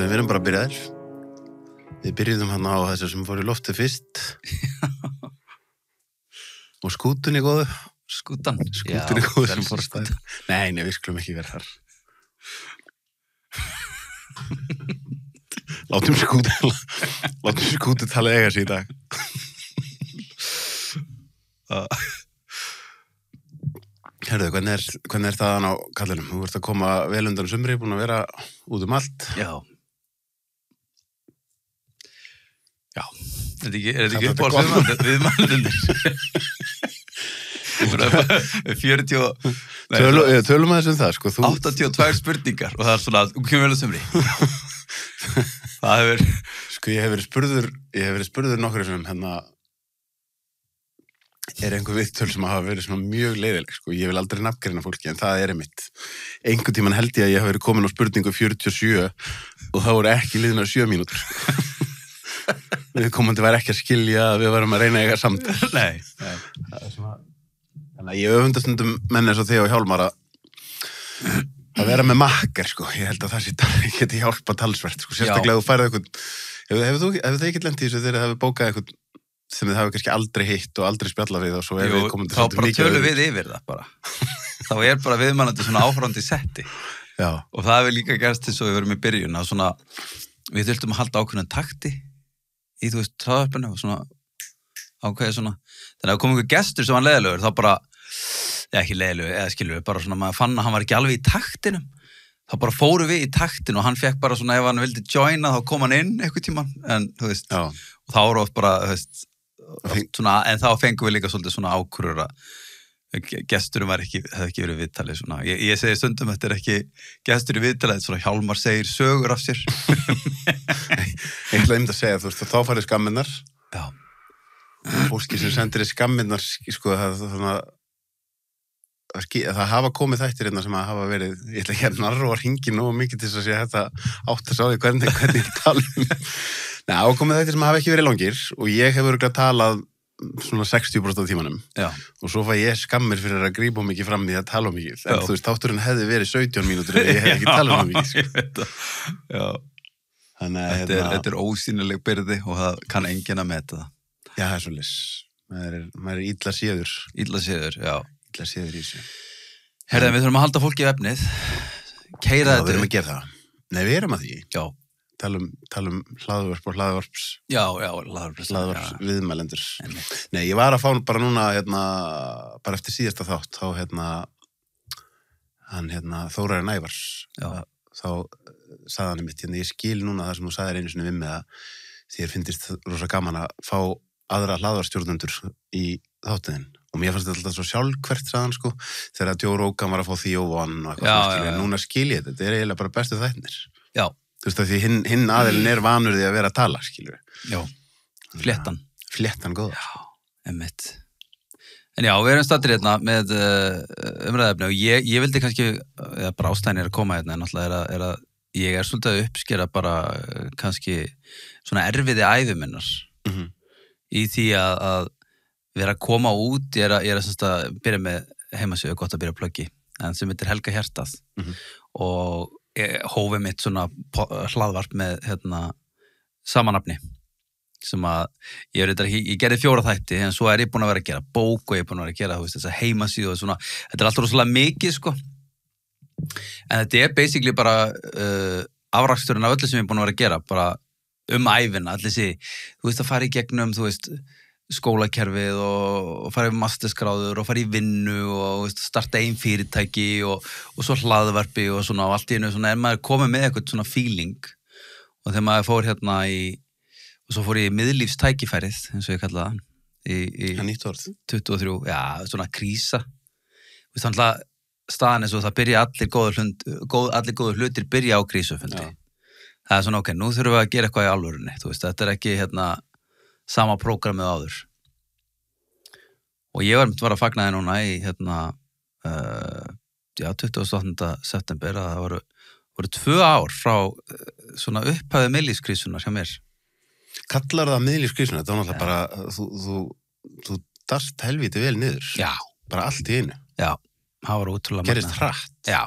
við erum bara byrjaðir. Við byrjuðum hann á þessu sem fór í loftið fyrst. Og skútunni góðu. Skútunni góðu sem fór að stæða. Nei, við skulum ekki vera þar. Látum skútu tala eiga sig í dag. Herðu, hvernig er það á kallinum? Þú ert að koma vel undan sumri, búin að vera út allt. Já, er þetta ekki upp á viðmælendur? 40 Tölum aðeins það, sko. 82 spurningar og það er svona, kemur vel að sumri. Það hefur... Sko, ég hef verið spurður nokkur sem er einhver viðtöl sem hafa verið svona mjög leiðileg, sko. Ég vil aldrei nafngreina fólki, en það er einmitt. Einhvern tímann held ég að ég hafi verið komin á spurningu 47 og það voru ekki liðnar 7 mínútur. Viðkomandi var ekki að skilja að við varum að reyna að eiga samtal. Nei. Það er svona... Þannig að ég öfunda stundum menn eins og þig og Hjálmar að vera með makkar, sko. Ég held að það geti hjálpað talsvert, sko. Sérstaklega þú færið eitthvað... Hefur þið ekki lent í þessu þegar þið hefur bókað eitthvað sem þið hafa kannski aldrei hitt og aldrei spjallað við og svo er við komandi þá bara tölum við yfir það bara. Þá er bara viðmælandi svona áhorfandi setti. Já. Og það hefur líka gerst þess að við verum í byrjun að svona, við þurftum að halda ákveðnan takti í, þú veist, traðarpinu og svona ákveðið svona. Þannig að kom einhver gestur sem var leiðilegur, þá bara, ekki leiðilegur, eða skilur við, bara svona, maður fann að hann var ekki alveg í taktinum. Þá bara fóru við í taktin og hann fekk bara svona, ef hann vildi joina, þá kom hann inn eitthvað tíman, en þú veist, og þá voru oft bara, þú veist, svona, en þá fengum við líka svolítið svona ákvörður að gesturum hefði ekki verið viðtalið svona. Ég segi stundum þetta er ekki gestur í viðtalið, svona Hjálmar segir sögur af sér. Ég gleymd að segja, þú veist, þá farið skamminnar. Já. Fólki sem sendir í skamminnar, sko, það hafa komið þættir hérna sem að hafa verið, ég ætla ekki að narra og hringi nógu mikið til þess að sé þetta átt að sá því hvernig ég tala Nei, hafa komið þættir sem hafa ekki verið langir og ég hef örugglega talað svona 60% af tímanum. Já. Og svo fæ ég skammir fyrir að grípa mikið fram í að tala mikið. En þú veist, þátturinn hefði verið 17 mínútur ef ég hef ekki talað mikið. Sko. Já. Þannig að þetta er ósýnileg byrði og það kann enginn að meta það. Já, það er svolítið. Maður er illa séður. Illa séður, já. Illa séður í þessu. Herðan, við þurfum að halda fólki í efnið. Keyra þetta. Já, við erum að gera það. Nei, við erum að því. Já. Tala hlaðvörp og hlaðvörps. Já, hlaðvörps viðmælendur. Nei, ég var að fá bara núna, bara eftir síðasta þátt, þá, hann, Þórarinn Ævars. Já. Þá sagði hann mitt, ég skil núna það sem þú sagðir einu sinni við mig að þér finnst rosa gaman að fá aðra hlaðvarstjórnendur í þáttiðin. Og mér fannst þetta alltaf svo sjálfkvært, sagði hann, sko, þegar Joe Rogan var að fá Theo Von og eitthvað, núna skil ég þetta er eiginlega bara bestu þættirnir. Já. Þú veist að því hinn aðilin er vanur því að vera að tala, skilur við. Já, fléttan góða. Já, einmitt. En já, við erum staddir hérna með umræðefni og ég vildi kannski, bara ástæðin að koma hérna, en náttúrulega er að ég svolítið að uppskera bara kannski svona erfiði æðuminnar í því að vera að koma út, ég er að byrja með heimasíðu, gott að byrja að pluggi, en sem heitir Helga Hjartað og hófið mitt svona hlaðvarp með samanafni sem að ég gerði 4 þætti en svo er ég búin að vera að gera bók og ég er búin að vera að gera þessa heimasíðu og svona, þetta er alltaf rosalega mikið sko en þetta er basically bara afraksturinn af öllu sem ég er búin að vera að gera bara ævina, allir þessi þú veist að fara í gegnum, þú veist skólakerfið og fara í masterskráður og fara í vinnu og starta einn fyrirtæki og svo hlaðvarpi og svona og allt í einu svona er maður komið með eitthvað svona feeling og þegar maður fór og svo fór ég í miðlífstækifærið eins og ég kalla það nýtt orð 23, já, svona krísa þannig að staðan er svo það byrja allir góður hlutir byrja á krísufundi það er svona ok, nú þurfum við að gera eitthvað í alvörunni þú veist, þetta er ekki sama prógramið áður og ég var að fagna það núna í 28. september að það voru 2 ár frá svona upphæðu miðlífskrísunar hjá mér. Kallar það miðlífskrísunar? Það var náttúrulega bara þú dast helviti vel niður. Já. Bara allt í einu. Já, það var ótrúlega gerist hratt. Já.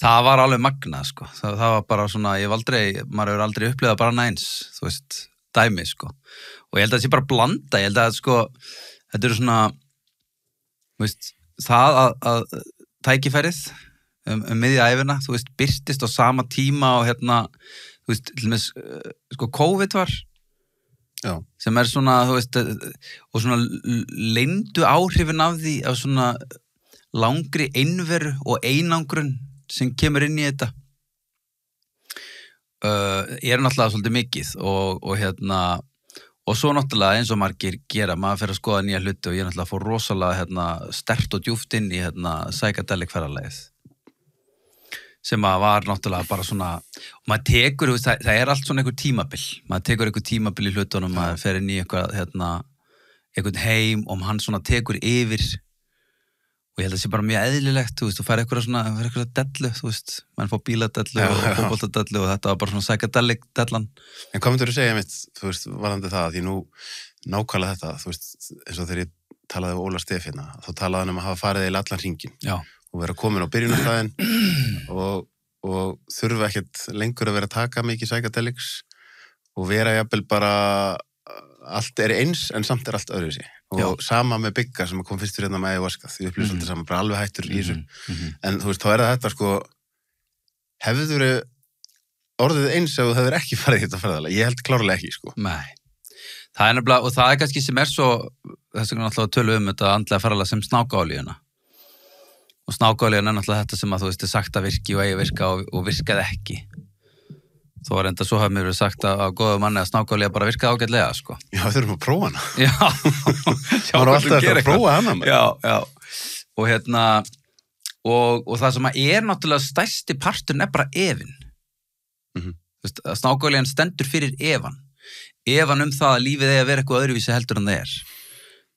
það var alveg magnað, sko. Það var bara svona, maður hefur aldrei upplifað bara næns, þú veist, dæmi, sko. Og ég held að það sé bara blanda, ég held að, sko, þetta eru svona, þú veist, það að tækifærið miðja æfina, þú veist, birtist á sama tíma og þú veist, til með, sko, COVID var, Já. Sem svona, þú veist, og svona leyndu áhrifin af því, af svona langri einveru og einangrun sem kemur inn í þetta náttúrulega svolítið mikið og svo náttúrulega eins og margir gera, maður fer að skoða nýja hluti og ég náttúrulega fór rosalega sterkt og djúpt inn í psychedelic ferðalagið sem að var náttúrulega bara svona og maður tekur, það er allt svona einhver tímabil maður tekur einhver tímabil í hlutunum maður fer inn í einhvern heim og hann svona tekur yfir og ég held að það sé bara mjög eðlilegt, þú veist, þú fær eitthvað dellu, þú veist, mann fór bíladellu og fótboltadellu og þetta var bara svona psychedelic dellan. En hvað myndir þú segja mitt, þú veist, varðandi það, því nú nákvæmlega þetta, þú veist, eins og þegar ég talaði um Óla Stef hérna, þá talaði hann um að hafa farið í allan hringinn og vera komin á byrjunarstæðin og þurfa ekkert lengur að vera að taka mikið psychedelics og vera jafnvel bara allt er eins en samt er allt öðruvísi og sama með Bigga sem kom fyrstur hérna með ayahuasca því upplýst svolítið saman, bara alveg hættur í þessu en þú veist, þá er þetta sko hefur orðið eins ef þú hefur ekki farið þetta ferðalega, ég held klárlega ekki sko. Nei, það er nefnilega og það er kannski sem er svo þess vegna náttúrulega tölum þetta andlega ferðalega sem snákaolíuna og snákaolíuna er náttúrulega þetta sem að þú veist er sagt að virki og eigi virka og virkaði ekki þó var enda svo hafði mér verið sagt að góðu manni að snákaolía bara virkaði ágætlega, sko. Já, við þurfum að prófa hana. Já. Það var alltaf að prófa hana. Já. Og það sem er náttúrulega stærsti parturinn er bara efinn. Þú veist, að snákaolían stendur fyrir efan. Efan það að lífið er að vera eitthvað öðruvísi heldur en það er.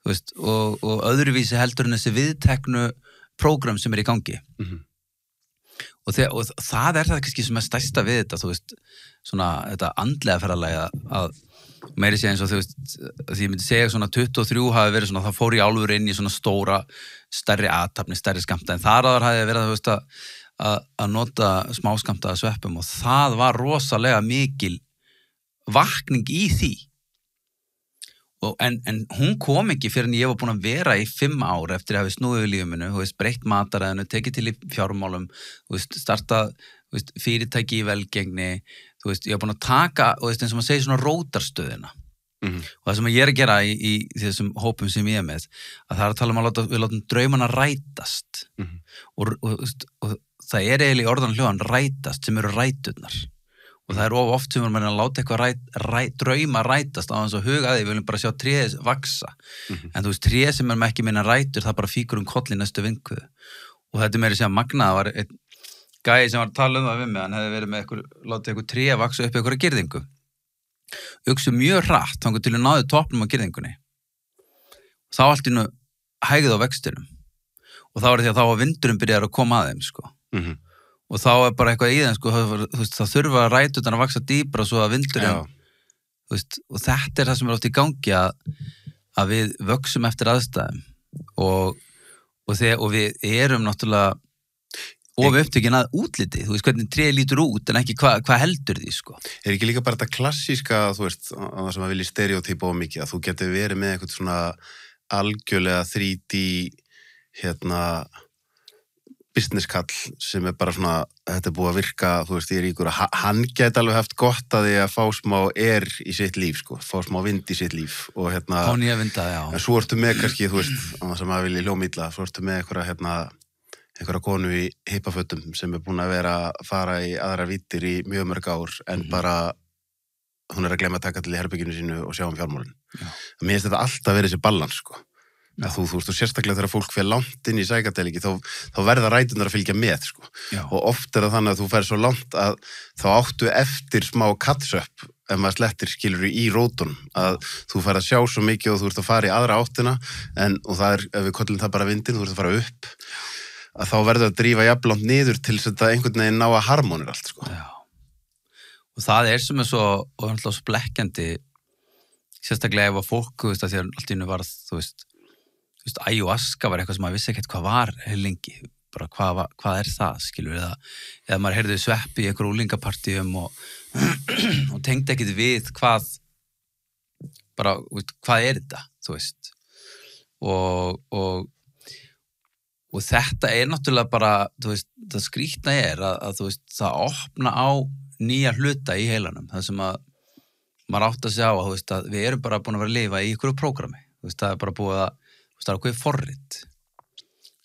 Þú veist, og öðruvísi heldur en þessi viðteknu prógram sem er í gangi. Og það er það kannski sem er stærsta við þetta, þú veist, svona þetta andlega ferðalagi að meiri sé eins og þú veist, því ég myndi segja svona 23 hafi verið svona, það fór í álfur inn í svona stóra, stærri athafni, stærri skammta, en þar áður hafi verið, þú veist, að nota smáskamta að sveppum og það var rosalega mikil vakning í því. En hún kom ekki fyrir en ég var búin að vera í 5 ár eftir að hafi snúið í lífið minu, þú veist, breytt mataræðinu, tekið til í fjármálum, þú veist, startað, þú veist, fyrirtæki í velgengni, þú veist, ég var búin að taka, þú veist, eins og maður segir svona rótarstöðina. Og það sem ég er að gera í þessum hópum sem ég er með, að það er að tala um að við látum draumana rætast. Og það er eiginlega í orðan hljóðan rætast sem eru ræturnar. Og það er oft sem við erum að láta eitthvað drauma rætast á þess að huga að því, við viljum bara sjá tréð vaksa. En þú veist, tréð sem er ekki minna rætur, það bara fíkur koll í næstu vindkviðu. Og þetta meiri sem að magnað var einn gæi sem var að tala um það við mig, hann hefði verið með látið eitthvað tréð vaksa upp eitthvað girðingu. Uxu mjög hratt, þannig til að náðu toppnum á girðingunni. Þá allt innu hægði á vextinum. Og þá var því að þá var vindurinn byrjaði að koma að þeim, sko. Og þá er bara eitthvað í þeim, sko, þú veist, það þurfa að ræturnar að vaksa dýpra svo að vindurinn, þú veist, og þetta er það sem er oft í gangi að við vöxum eftir aðstæðum og við erum náttúrulega of upptökin að útliti, þú veist, hvernig tréð lítur út en ekki hvað heldur því, sko. Er ekki líka bara þetta klassíska, þú veist, það sem að vilja stereotypa of mikið, að þú getur verið með eitthvað svona algjörlega 3D, businesskall sem er bara svona, þetta er búið að virka, þú veist, ég er ríkur að hann geti alveg haft gott að því að fá smá í sitt líf, sko, fá smá vind í sitt líf og fá nýja vinda, já. En svo ertu með kannski, þú veist, annars sem að vilja hljómilla, svo ertu með einhverja konu í hippafötum sem er búin að vera að fara í aðra vítir í mjög mörg ár en bara hún er að glemma að taka til í herbygginu sínu og sjá fjármálin. Mér finnst þetta alltaf verið þessi balans, sko. Þú veist, og sérstaklega þegar fólk fer langt inn í psychedeliki, þá verða ræturnar að fylgja með, sko. Og oft er það þannig að þú fer svo langt að þá áttu eftir smá catch-up ef maður slettir skilur í rótunum, að þú fer að sjá svo mikið og þú ert að fara í aðra áttina og það er, ef við kollum það bara vindin, þú ert að fara upp, að þá verður að drífa jafnlangt niður til þess að einhvern veginn ná að harmonir allt, sko. Já. Og það er sem er svo blekkjandi, sérstaklega ef að fólk, þú veist, að því að allt í einu varð, þú veist, ayahuasca var eitthvað sem maður vissi ekkert hvað var lengi, bara hvað það, skilur, eða maður heyrði sveppi í einhver úlingapartíum og tengdi ekkit við hvað þetta, þú veist, og þetta náttúrulega bara, þú veist, það skrýtna að þú veist, það opna á nýja hluta í heilanum, það sem að maður átt að sjá að, þú veist, að við erum bara búin að vera að lifa í ykkur prógrami, þú veist, það er bara búið að, þú veist, það er okkur forrit,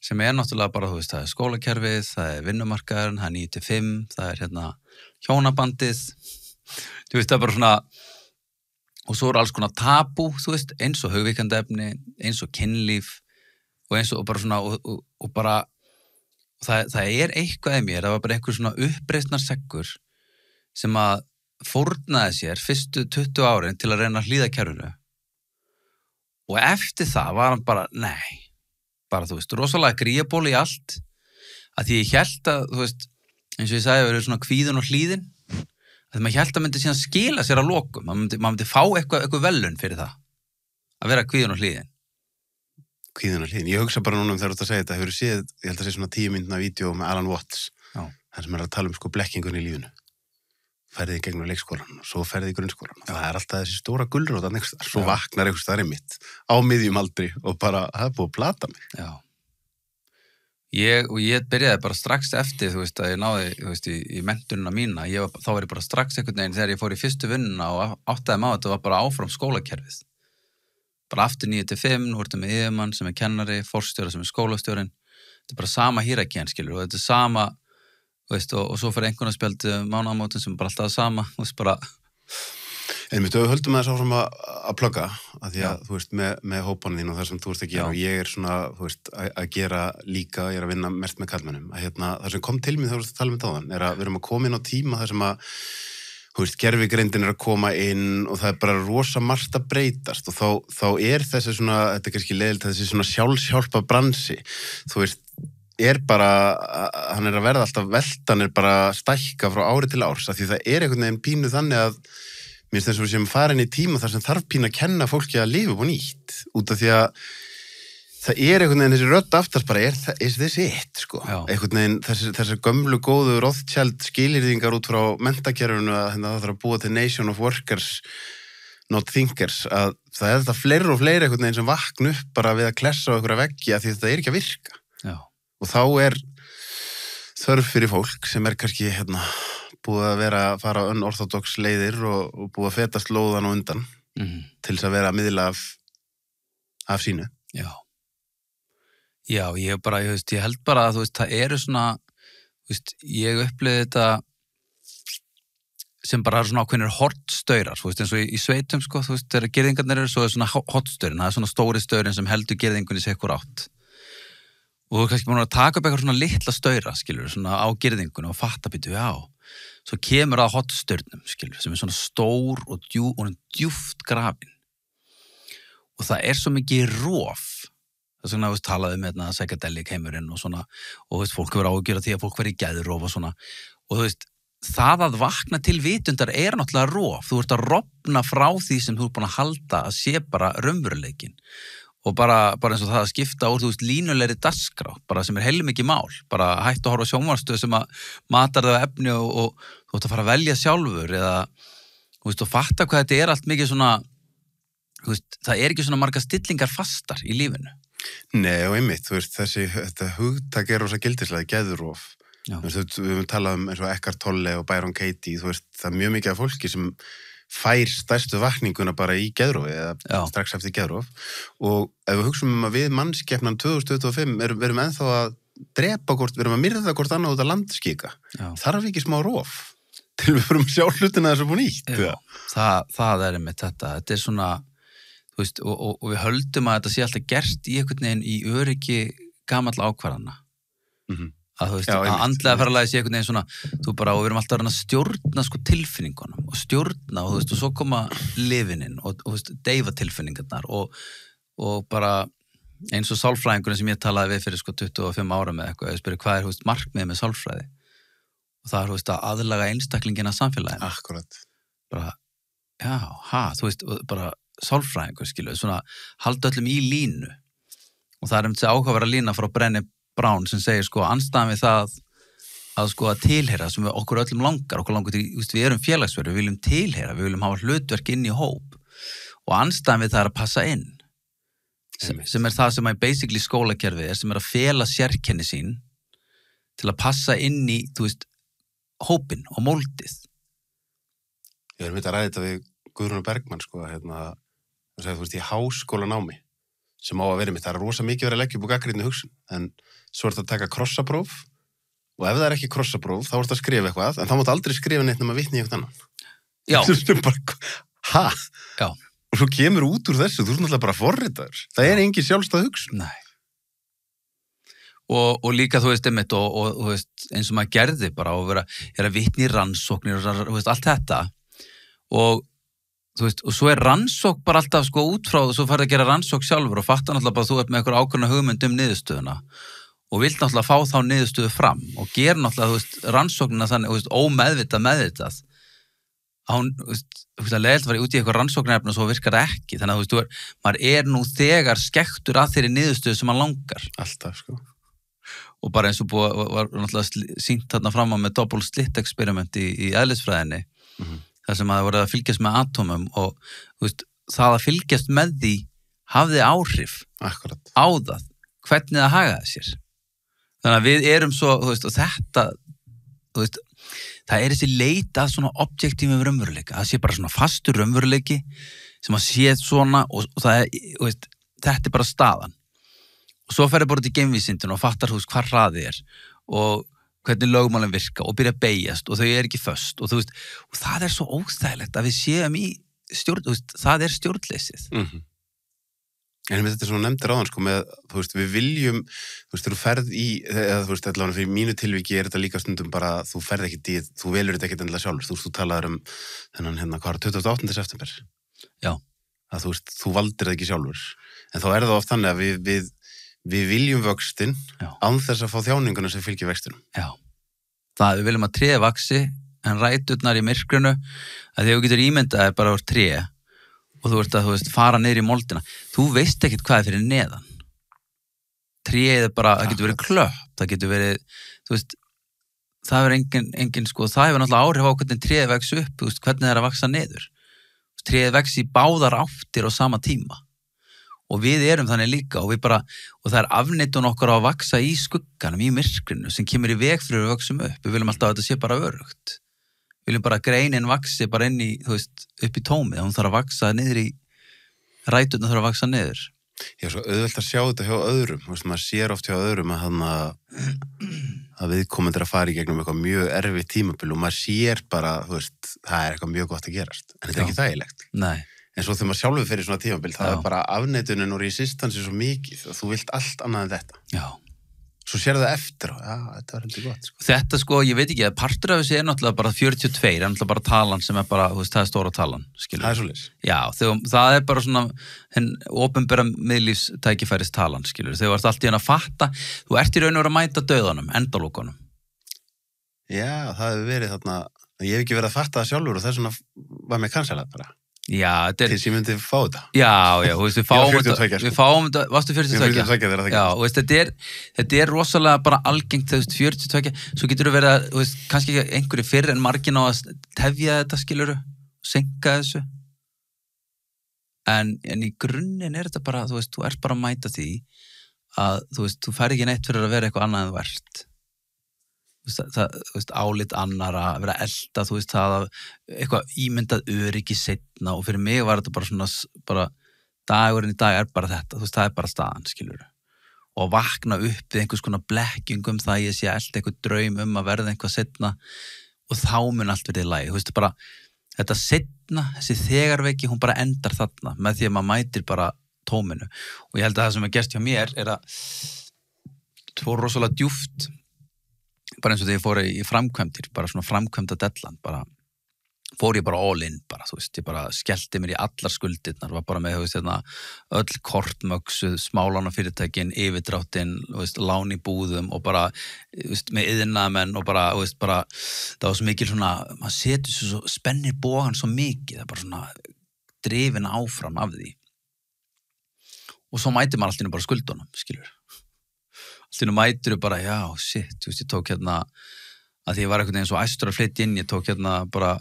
sem náttúrulega bara, þú veist, það er skólakerfið, það er vinnumarkaðurinn, það er 9-5, það er hjónabandið, þú veist, það er bara svona, og svo alls konar tabú, þú veist, eins og hugvíkandi efni, eins og kynlíf, og eins og bara svona, og bara, það er eitthvað í mér, það var bara einhver svona uppreisnarseggur sem að fórnaði sér fyrstu 20 árin til að reyna að hlýða kerfinu. Og eftir það var hann bara, nei, bara, þú veist, rosalega gríaból í allt, að því ég hélt að, þú veist, eins og ég sagði, verið svona kvíðun og hlýðin, að maður hélt að myndi síðan skila sér að lokum, maður myndi fá eitthvað velun fyrir það, að vera kvíðun og hlýðin. Kvíðun og hlýðin. Ég hugsa bara núna þegar þú ert að segja þetta, hefur séð, ég held að segja svona 10 mínútna vídeo með Alan Watts, þar sem að tala sko blekkingun í lífinu. Ferði í gegnum leikskólan og svo ferði í grunnskólan. Það er alltaf þessi stóra gulrót að nexta. Svo vaknar einhvers staðar mitt á miðjum aldri og bara, það er búið að plata mig. Já. Ég byrjaði bara strax eftir, þú veist, að ég náði, þú veist, í menntunina mína, þá var ég bara strax einhvern veginn þegar ég fór í fyrstu vinnuna og áttaði maður að þetta var bara áfram skólakerfið. Bara aftur 9-5, nú ertu með yfirmann sem er kennari, forstjóri sem er skólastjórin. Þetta er bara sama hierarkían, skilur, og þetta er sama, þú veist, og svo fyrir einhvern að spjaldi mánaðamótin sem bara alltaf sama, þú veist, bara... Einmitt, við höldum þess áfram að plugga, að því að, þú veist, með hópanum þín og það sem þú ert að gera, og ég er svona, þú veist, að gera líka, ég er að vinna mest með kallmennum, að það sem kom til mér þegar þú ert að tala um þetta áðan, er að við erum að koma inn á tíma þar sem að, þú veist, gervigreindin er að koma inn og það er bara rosa margt að breytast og þá er þessi svona, þetta er kannski leiðilegt, þessi svona sjálfshjálpa bransi, þú veist, er bara, hann er að verða alltaf veltan er bara stækka frá ári til árs, af því það er einhvern veginn pínu þannig að mér finnst þess að við séum farin í tíma þar sem þarf pínu að kenna fólki að lifa upp á nýtt, út af því að það er einhvern veginn þessi rödd aftast bara, is this it, sko? Einhvern veginn þessar gömlu góðu Rothschild skilyrðingar út frá menntakerfinu að það þarf að búa til nation of workers, not thinkers, að það er þetta fleiri og fleiri einhvern veginn sem vakna upp bara við að klessa á einhverja veggi að því þetta er ekki að virka. Já. Og þá er þörf fyrir fólk sem er kannski, búið að fara unorthodox leiðir og búið að feta slóðan og undan til þess að vera að miðla af sínu. Já. Já, ég held bara að, þú veist, það eru svona, þú veist, ég upplifði þetta sem bara svona ákveðnir hortstaurar, þú veist, eins og í sveitum, sko, þú veist, þegar girðingarnir eru, svo er svona hortstaurin, það er svona stóri staurin sem heldur girðingunni sér ekkur átt. Og þú er kannski búin að taka upp eitthvað svona litla staura, skilur, svona á girðingunni og fatta býtu, já. Svo kemur það hortstaurnum, skilur, sem er svona stór og djúpt grafin. Og það er svo mikið rof. Þess vegna, þú veist, talaði með psychedelic heimurinn og svona, og þú veist, fólk verður ágjörð því að fólk verður í geðrof og svona. Og þú veist, það að vakna til vitundar er náttúrulega rof. Þú ert að rofna frá því sem þú ert búin að halda að sé bara raunveruleikin. Og bara eins og það að skipta úr, þú veist, línulegri dagskrá, bara sem er heilmikið mál, bara hætt að horfa á sjónvarpsstöð sem að matar það efni og þú ert að fara að velja sjálfur eða, þú veist, og fatta hvað þetta er allt mikið svona, þú veist, það er ekki svona margar stillingar fastar í lífinu. Nei, og einmitt, þú veist, þetta hugtak er rosa gildislega, geðrof. Þú veist, við höfum talað um eins og Eckhart Tolle og Byron Katie, þú veist, það er mjög mikið af fólki sem fær stærstu vakninguna bara í geðrofi eða strax eftir geðrof og ef við hugsaum að við mannskepnan 2025 verum ennþá að drepa hvort, verum að myrða hvort annað út að landskika. Þarf ekki smá rof til við fyrir að sjá hlutina þessu búin nýtt. Það er einmitt þetta er svona, þú veist, og við höldum að þetta sé alltaf gert í einhvern veginn í öryggi gamalla ákvarðana. Að þú veist, að andlega ferðalagi sé einhvern veginn svona, þú bara, og við erum alltaf að stjórna sko tilfinningunum og stjórna og þú veist, og svo koma lifininn og þú veist, deyfa tilfinningarnar og bara eins og sálfræðingurinn sem ég talaði við fyrir sko 25 ára með eitthvað, ég spyrir hvað er, þú veist, markmiðið með sálfræði og það er, þú veist, að aðlaga einstaklingina samfélaginu. Akkurat. Bara, þú veist, bara sálfræðingur, skilu, svona halda öllum í línu og það er þessi áhugaverða lína frá Brené Brown sem segir sko andstæðan við það að sko að tilheyra sem við okkur öllum langar til, við erum félagsverður, við viljum tilheyra, við viljum hafa hlutverk inn í hóp og andstæðan við það að passa inn sem það sem basically skólakerfið sem að fela sérkenni sín til að passa inn í, hópinn og moldið. Ég myndi að ræða þetta við Guðrúnu Bergmann, sko, það segir, í háskólanámi, sem á að vera mitt, það rosa mikið verið að leggja upp á gagnrýni hugsun, en svo þetta að taka krossapróf, og ef það ekki krossapróf, þá þetta að skrifa eitthvað, en þá máttu aldrei skrifa neitt nema vitni í eitthvað annan. Já. Já. Og svo kemur út úr þessu, þú náttúrulega bara forritaður. Það engin sjálfstæð hugsun. Nei. Og líka, einmitt, og eins og maður gerði bara og vera vitni í rannsóknir og allt þetta og svo rannsókn bara alltaf sko út frá og svo farið að gera rannsókn sjálfur og fattar náttúrulega bara að þú með einhver ákveðna hugmynd niðurstöðuna og vilt náttúrulega fá þá niðurstöðu fram og gera náttúrulega rannsóknina þannig ómeðvitað að hún leiðilt var út í eitthvað rannsóknarefni og svo virkar það ekki þannig að maður nú þegar skektur að þeirri niðurstöðu sem maður langar alltaf sko og bara eins og var náttúrulega sýnt þarna fram á með double slit experiment í eðlisfræðinni þar sem að voru að fylgjast með atómum og það að fylgjast með því hafði áhrif Akkurat. Á það hvernig það hagaði sér þannig að við erum svo og þetta það þessi leit að svona objektífum raunveruleika það sé bara svona fastur raunveruleiki sem að sé svona og það þetta bara staðan og svo ferði bara út í geimvísindun og fattar hvað hraði og hvernig lögmálin virka og byrja að beigjast og þau ekki föst og og það svo óþægilegt að við séum í stjórn, það stjórnleysið. En þetta svo nefndir áðan sko með, við viljum, þegar þú ferð í, eða allavega fyrir mínu tilviki þetta líka stundum bara, þú ferð ekkert í, þú velur þetta ekkert endilega sjálfur, þú talaður þennan hvað 28. september. Já. Að þú valdir það ekki sjálfur, en þá það oft þannig að við viljum vöxtinn án þess að fá þjáninguna sem fylgir vextinum. Já. Við viljum að tréð vaxi en ræturnar í myrkrinu að þegar þú getur ímyndaði bara úr tré og þú ert að fara niður í moldina. Þú veist ekkert hvað fyrir neðan. Tréð bara, það getur verið klöpp, það getur verið, það er engin sko, það hefur náttúrulega áhrif á hvernig tréð vex upp, hvernig það að vaxa niður. Tréð vex í báðar áttir á sama tíma. Og við erum þannig líka og það afneitun okkar á að vaxa í skugganum, í myrkrinu sem kemur í veg fyrir að vaxum upp. Við viljum alltaf að þetta sé bara örugt. Við viljum bara að greinin vaxi bara inn í, upp í tómið. Hún þarf að vaxa niður í, ræturnar þarf að vaxa niður. Já, svo auðvelt að sjá þetta hjá öðrum. Maður sér oft hjá öðrum að viðkomendur að fara í gegnum eitthvað mjög erfið tímabil og maður sér bara, það eitthvað mjög gott að gerast. En þetta ekki þægilegt. Nei. En svo þegar maður sjálfur fyrir svona tímabil, það bara afneitunin og resistansi svo mikið og þú vilt allt annað en þetta. Já. Svo sér það eftir og þetta var heldur gott. Sko. Þetta ég veit ekki, að partur af þessi náttúrulega bara 42, náttúrulega bara talan sem bara, það stóra talan, skilur. Það svoleiðis. Já, það bara svona opinbera miðlífstækifæris talan, skilur. Þegar þú ert allt í að fatta, þú ert í raun og vera að mæta dauðanum, endalókunum. Já, það hefur verið þarna, ég hef ekki verið að fatta það sjálfur og þess vegna var mér kansalað bara. Já, til sem ég myndi fá þetta. Já, við fáum þetta, varstu 42? 42 þegar það Já, þetta rosalega bara algengt, 42, svo getur þú verið að, kannski ekki einhverju fyrr en margin á að tefja þetta, skiluru, senka þessu. En í grunninn þetta bara, þú ert bara að mæta því að, þú fær ekki neitt fyrir að vera eitthvað annað en verðt. Álit annara, vera elda, það að eitthvað ímyndað öryggi seinna og fyrir mig var þetta bara svona, bara dagurinn í dag bara þetta, það bara staðan, skilur. Og vakna upp við einhvers konar blekkingum það ég sé elda eitthvað draum að verða eitthvað seinna og þá mun allt verið í lagi, bara þetta seinna, þessi þegarveiki, hún bara endar þarna með því að maður mætir bara tóminu og ég held að það sem er gerst hjá mér er að það fór rosalega djúpt bara eins og þegar ég fór í framkvæmdir, bara svona framkvæmda dellan, bara fór ég bara all in, bara, ég bara skellti mér í allar skuldirnar, var bara með, öll kortmöksuð, smálánafyrirtækin, yfirdráttin, lán í búðum og bara, með iðnaðamenn og bara, það var svo mikil svona, maður setur svo spennir bogan svo mikið, það er bara svona drifin áfram af því. Og svo mæti maður alltaf bara skuldunum, skilur. Alltaf mætur bara, já, shit, þú veist, ég tók hérna, að því ég var einhvern veginn svo æstur að flytja inn, ég tók hérna bara,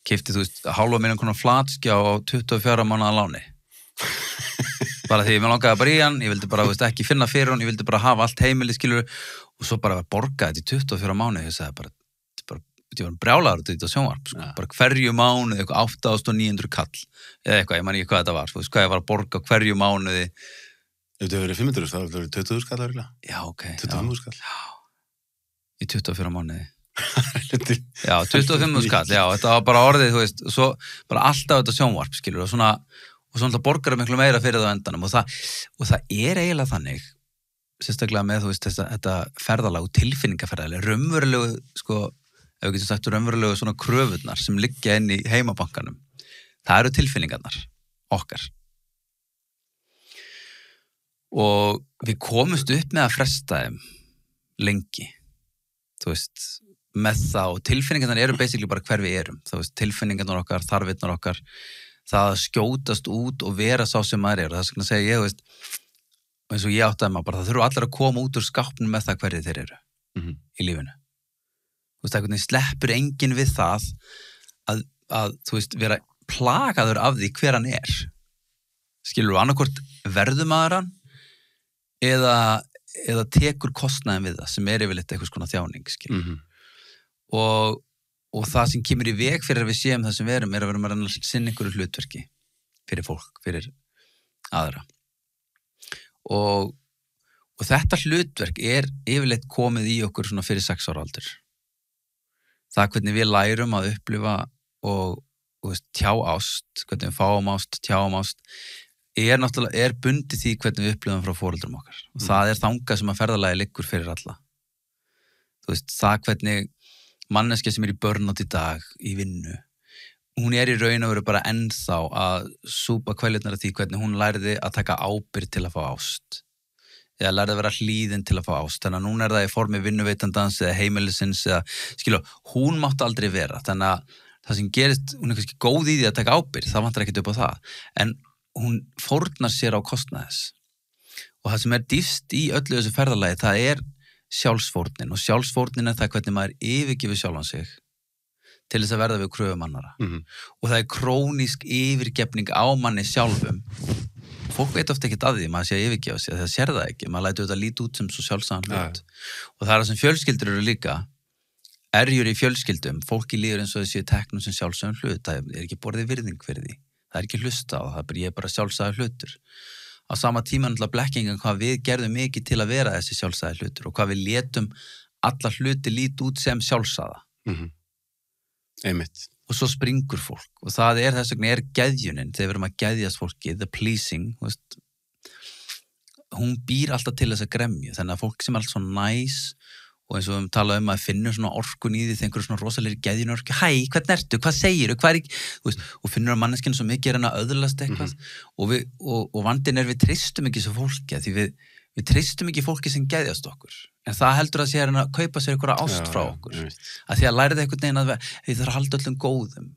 keypti, þú veist, 500.000 króna flatskjá á 24 mánaða láni. Bara því ég langaði bara í hann, ég vildi bara, þú veist, ekki finna fyrir hann, ég vildi bara hafa allt heimili, skilur, og svo bara borgaði þetta í 24 mánuði, ég sagði bara, ég var brjálaður út í þetta sjónvarp, sko, bara hverju mánuði, eitthvað 8.900 kall, eða eitthvað, ég man ekki hvað þetta var, þú veist, hvað ég var að borga hverju mánuði. Ef þetta verið 500, þá var þetta verið 20.000 skall áriðlega. Já, ok. 25.000 skall. Já, í 24 mánuði. Lítið. Já, 25.000 skall, já, þetta var bara orðið, þú veist, svo bara alltaf þetta sjónvarp, skilur, og svona borgar miklu meira fyrir það á endanum, og það er eiginlega þannig, sérstaklega með, þú veist, þetta ferðalag og tilfinningaferðalag, raunverulegu, sko, ef við getum sagt raunverulegu svona kröfurnar sem liggja inn í heimabankanum, það eru tilfinningarnar okkar. Og við komumst upp með að fresta þeim lengi, þú veist, með það, og tilfinningarnar eru basically bara hver við erum, þú veist, tilfinningarnar okkar, þarfirnar okkar, það að skjótast út og vera sá sem maður er, og það er svona að segja, ég, þú veist, eins og ég áttaði maður bara, það þurfa allir að koma út úr skápnum með það hverju þeir eru í lífinu. Þú veist, það sleppur enginn við það að þú veist, vera plagaður af því hver hann er. Skilur þú, annarkvort verður maður hann eða tekur kostnaðin við það, sem er yfirleitt eitthvað svona þjáning, skilur. Og það sem kemur í veg fyrir að við séum það sem við erum, er að vera með að sinna einhverju hlutverki fyrir fólk, fyrir aðra. Og þetta hlutverk er yfirleitt komið í okkur svona fyrir 6 ára aldur. Það hvernig við lærum að upplifa og veist, tjá ást, hvernig við fáum ást, tjáum ást, er náttúrulega bundið því hvernig við upplifum frá foreldrum okkar. Og það er þangað sem að ferðalagi liggur fyrir alla. Þú veist, það hvernig manneskja sem er í burnout í dag, í vinnu, hún er í raun og veru bara ennþá að súpa kveljurnar af því hvernig hún lærði að taka ábyrgð til að fá ást. Eða lærði að vera hlýðin til að fá ást. Þannig að núna er það í formi vinnuveitandans eða heimilisins eða, skilja, hún mátti aldrei vera. Þannig að það sem gerist, hún er kannski góð í því að taka ábyrgð, það vantar ekkert upp á það. En hún fórnar sér á kostnað þess. Og það sem er dýfst í öllu þessu ferðalagi, það er sjálfsfórnin, og sjálfsfórnin er það hvernig maður yfirgefur sjálfan sig til þess að verða við kröfum annara. Og það er krónísk yfirgefning á manni sjálfum. Fólk veit ofta ekkert að því, maður sé að yfirgefa sig, það sér það ekki, maður lætur þetta líta út sem svo sjálfsagðan hlut. Og það er það sem fjölskyldur eru líka, erjur í fjölskyldum, fólki líður eins og þessi teknum sem sjálfsagðan hlut, það er ekki borðið virðing fyrir því, það er ekki hlusta á það, ég er bara sjálfsagður hlutur. Á sama tíma náttúrulega blekkingan hvað við gerðum mikið til að vera þessi sjálfsagði hlutur og hvað við létum alla hluti líti út sem sjálfsagða. Einmitt. Og svo springur fólk og það er þess vegna geðjunin, þegar við erum að geðjast fólki, the pleasing, veist, hún býr alltaf til þess að gremju, þannig að fólk sem er alltaf svo næs og eins og við talaðum að finnur svona orkun í því þegar einhverju svona rosalegri geðjunarorku, hæ, hvern ertu, hvað segirðu, hvað er ekki, veist, og finnur að manneskinn svo mikið er hann að öðlast eitthvað og vandinn er við treystum ekki svo fólki, því við treystum ekki fólki sem geðjast okkur, en það heldur að sé hann að kaupa sér einhverja ást frá okkur, að því að læra það einhvern veginn að það er að halda öllum góðum.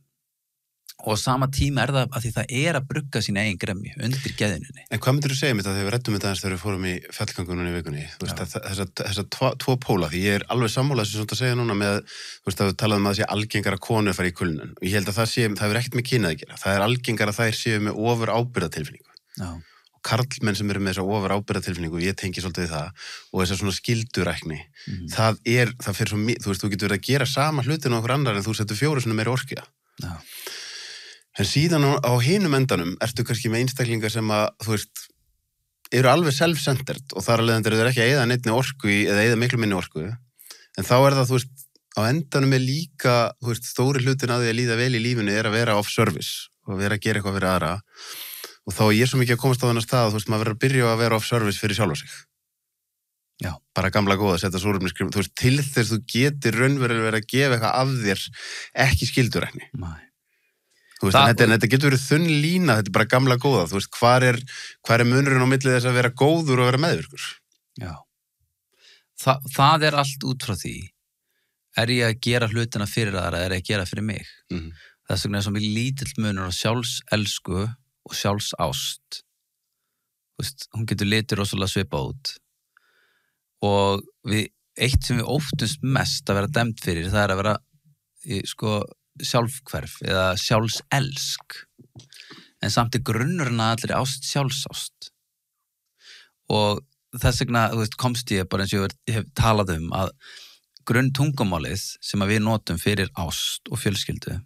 Og á sama tíma er það að því það er að brugga sína eigin gremju undir geðjuninni. En hvað myndir þú segja mér það þegar við ræddum þetta aðeins þegar við fórum í fjallgangunum í vikunni? Þú veist, þessar tvo póla, því ég er alveg sammálað sem svona að segja núna með, þú veist, að við talaðum að það sé algengara konur fara í kulnun. Og ég held að það er ekkert með kynið að gera. Það er algengara að þær séu með ofur ábyrgðartilfinningu. Og karlmenn sem eru með þessa ofur ábyrgðartilfinningu, ég tengi svolítið það, og þessar svona skyldurækni, það fer svo, þú veist, þú getur verið að gera sama hlutin á okkur annar en þú setur 4 sinnum meiri orku í það. En síðan á hinum endanum ertu kannski með einstaklingar sem að, þú veist, eru alveg self-centered og þar að leiðandi eru þeir ekki að eyða neinni orku eða eyða miklu minni orku. En þá er það, þú veist, á endanum er líka, þú veist, stóri hlutin að því að líða vel í lífinu er að vera off-service og vera að gera eitthvað fyrir aðra. Og þá er svo mikið að komast á þennan stað, þú veist, maður verður að byrja að vera off-service fyrir sjálfa sig. Já. Bara gamla góða, setja súrefniskrem, þú veist, til þess þú getur raunverulega verið að gefa eitthvað af þér ekki skyldurækni. Nei. Þú veist, þetta getur verið þunn lína, þetta er bara gamla góða, þú veist, hvar er munurinn á milli þess að vera góður og vera meðvirkur? Já. Það er allt út frá því. Er ég að gera hlutina fyrir aðra, er ég að gera fyrir mig? Þess vegna er svo mikið lítill munur á sjálfselsku og sjálfsást. Þú veist, hún getur litið rosalega svipað út. og eitt sem við óttumst mest að vera dæmd fyrir, það að vera sko sjálfhverf eða sjálfselsk, en samt grunnurinn að allir ást sjálfsást. Og þess vegna, komst ég bara eins og ég hef talað að grunntungumálið sem að við notum fyrir ást og fjölskyldu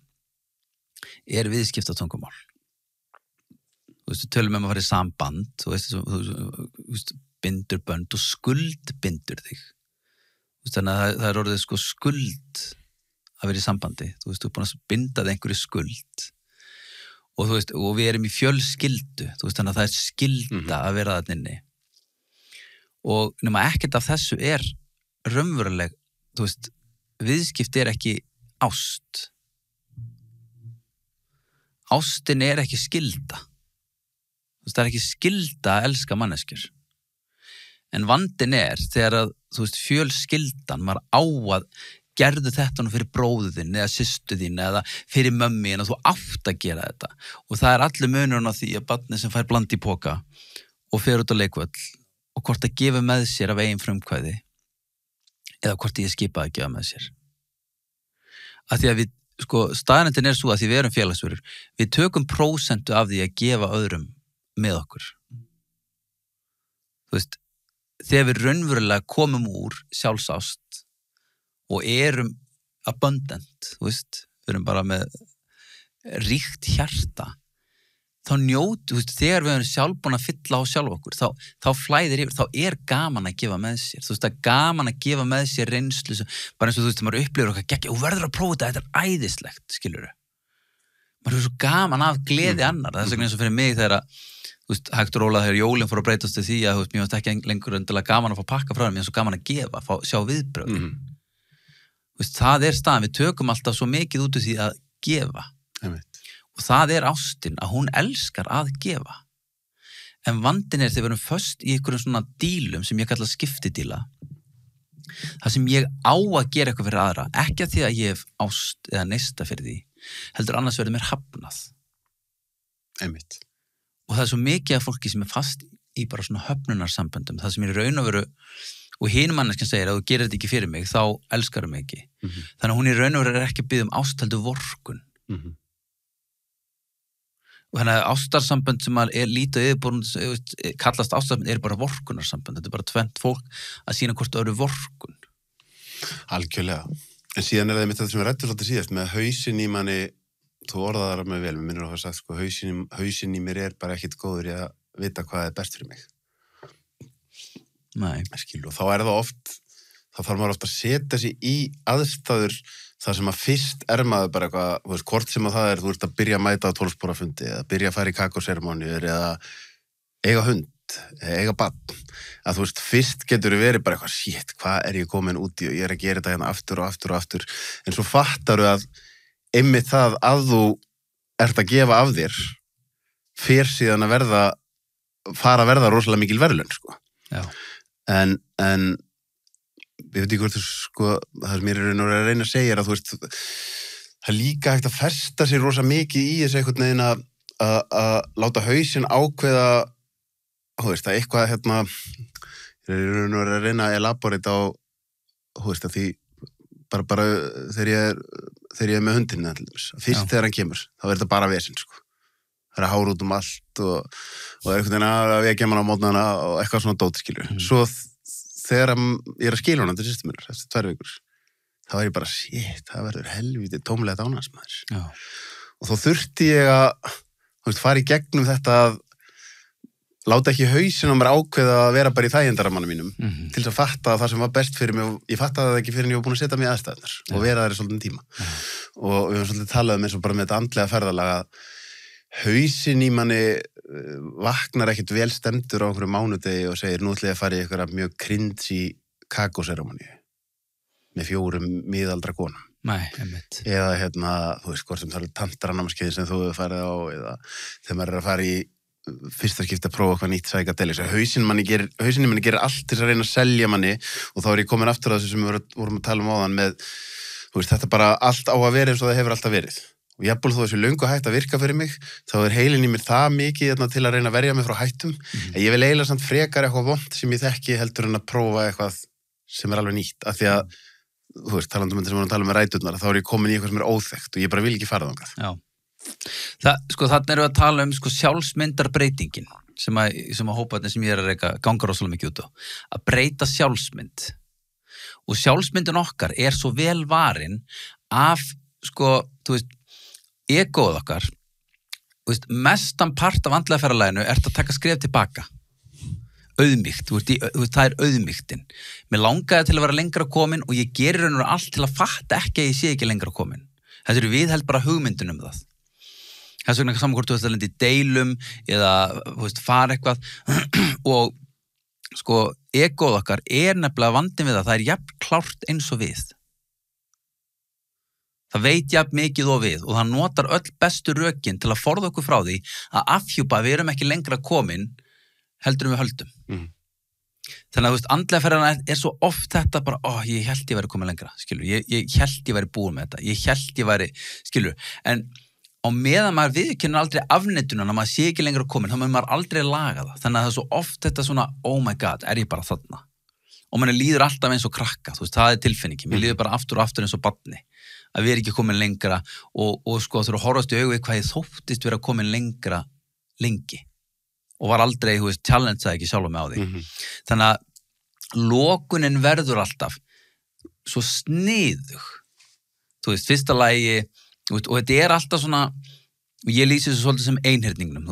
viðskipta tungumál. Tölum að fara í samband, bindur bönd og skuldbindur þig. Þannig að það orðið sko skuld að vera í sambandi. Þú er búin að binda þig einhverju skuld. Og við erum í fjölskyldu. Þannig að það skylda að vera þarna inni. Og nema ekkert af þessu raunveruleg, viðskipti ekki ást. Ástin ekki skylda. Það ekki skylda að elska manneskjur. En vandinn þegar að, fjölskyldan maður á að gerðu þetta nú fyrir bróðu þinn eða systu þín eða fyrir mömmi en að þú átt að gera þetta. Og það allir munurinn á því að barnið sem fær bland í poka og fer út á leikvöll og hvort að gefa með sér af eigin frumkvæði eða hvort ég skipa að gefa með sér. Að því að við, staðreyndin svo að því við erum félagsverur, við tökum prósentu af því að gefa öðrum með okkur. Þegar við raunverulega komum úr sjálfsást og erum abundant, við erum bara með ríkt hjarta, þá þegar við erum sjálf búin að fylla á sjálf okkur, þá flæðir yfir, þá gaman að gefa með sér, það gaman að gefa með sér reynslu, bara eins og maður upplifir okkar gegn, og verður að prófa þetta æðislegt, skilurðu. Maður svo gaman af gleði annar, það eins og fyrir mig þegar Hektor Óla þegar jólinn fór að breytast til því að mér fannst ekki lengur endilega gaman að fá pakka frá þeim, mér fannst svo gaman að gefa, sjá viðbrögðin. Það staðan, við tökum alltaf svo mikið út úr því að gefa. Og það ástin að hún elskar að gefa. En vandinn þegar við erum föst í einhverjum svona dílum sem ég kalla skiptidíla, það sem ég á að gera eitthvað fyrir aðra, ekki að því að ég hef ást eða neista fyrir því, heldur annars verður mér hafnað. Einmitt. Og það svo mikið af fólki sem fast í bara svona höfnunarsamböndum, það sem í raun og veru, og hinn manneskjan segir að þú gerir þetta ekki fyrir mig, þá elskar mig ekki. Þannig að hún í raun og veru ekki að biðja ást heldur vorkunn. Og þannig að ástarsambönd sem lítið yfirborðum, kallast ástarsambönd, bara vorkunarsambönd. Þetta bara tvennt fólk að sína hvort það eru vorkunn. Algjörlega. En síðan það mitt þetta sem við rættum svolítið síðast með hausinn í manni. Þú orðaðar með vel, mér minnir að hafa sagt, hausinn í mér bara ekkit góður í að vita hvað best fyrir mig. Nei. Skilu, og þá það oft, þá þarf maður oft að setja sig í aðstæður þar sem að fyrst maður bara eitthvað, hvort sem að það þú ert að byrja að mæta á 12 spora fundi, eða byrja að fara í kakóseremóníur, eða eiga hund, eiga barn, að fyrst getur verið bara eitthvað, shit, hvað ég komin út í og ég að gera þetta hérna aftur og aftur og aftur, en svo fattaru að einmitt það að þú ert að gefa af þér fyrir síðan að fara að verða rosalega mikil verðlaun, Já. En ég veit ekki hvort það sem ég að reyna að segja að það líka hægt að festa sér rosa mikið í þessu einhvern veginn að láta hausinn ákveða að eitthvað ég að reyna að elaborita á að því bara þegar ég er með hundinni fyrst þegar hann kemur, þá þetta bara vesinn það hár út allt og einhvern veginn að vekja mann á mótnana og eitthvað svona dótskilur svo þegar ég að skila hana til systur minnar eftir 2 vikur, þá ég bara shit, það verður helvítið tómlega dánasmaður og þá þurfti ég að fara í gegnum þetta að láta ekki hausinn á mér ákveða að vera bara í þægindaramanum mínum til þess að fatta að það sem var best fyrir mig og ég fattaði það ekki fyrir en ég var búin að setja mig aðstæðnar og vera þar í svolítinn tíma og við höfum svolítið talað eins og bara með þetta andlega ferðalag að hausinn í manni vaknar ekkert vel stemdur á einhverju mánudegi og segir nú ætla ég að fara í einhverja mjög cringy kakóseremoníu með 4 miðaldra konum. Nei, einmitt. Eða þú veist hvort sem það tantranámskeiðin sem þú hefur farið á eða þegar maður að fara í fyrsta skipti að prófa eitthvað nýtt psychedelics. Hausinn í manni gerir allt til að reyna að selja manni og þá ég komin aftur að þessu sem við vorum að tala áðan með, þú veist, þetta bara allt á að vera eins og það hefur alltaf verið og jafnvel þó þessu löngu hætt að virka fyrir mig, þá heilin í mér það mikið til að reyna að verja mig frá hættum, en ég vil eiginlega samt frekar eitthvað vont sem ég þekki heldur en að prófa eitthvað sem alveg nýtt, af því að, þú veist, talandum sem við erum að tala með ræturnar, þá ég komin í eitthvað sem óþekkt og ég bara vil ekki fara þangað. Já. Þarna erum við að tala sjálfsmyndarbreytingin sem að hóparnir sem ég að reyka gangar rosalega mikið út á. Að breyta sjálfsmynd. Og sjálfsmyndin okkar svo vel varin af, þú veist, egóð okkar, þú veist, mestan part af andlega ferðalaginu að taka skref tilbaka. Auðmýkt, það auðmýktin. Mér langaði til að vera lengra komin og ég gerir raun og allt til að fatta ekki að ég sé ekki lengra komin. Þetta viðheld bara hugmyndin það. Þess vegna saman hvort þú veist að lenda í deilum eða, þú veist, fara eitthvað og egóð okkar nefnilega vandinn við það er jafn klárt eins og við. Það veit jafn mikið og við og það notar öll bestu rökin til að forða okkur frá því að afhjúpa við erum ekki lengra komin heldur við höldum. Þannig að, þú veist, andlega ferðana svo oft þetta bara, ég held ég væri komin lengra, skilur, ég held ég væri búin með þetta, ég held ég væri, skilur, en á meðan maður viðurkennir aldrei afneitunan að maður sé ekki lengra komin, þá maður aldrei laga það, þannig að það svo oft þetta svona, oh my god, ég bara þarna, og manni líður alltaf eins og krakka, þú veist, það tilfinningi, mér líður bara aftur og aftur eins og barni, að við ekki komin lengra og þú horfast í augu við hvað ég þóttist vera komin lengra lengi og var aldrei, þú veist, challengeaði ekki sjálf mig á því. Þannig að lokunin verður alltaf svo sniðug. Þú veist, fyrsta lagi, og þetta alltaf svona, ég lýsi þessu svolítið sem einhyrningnum.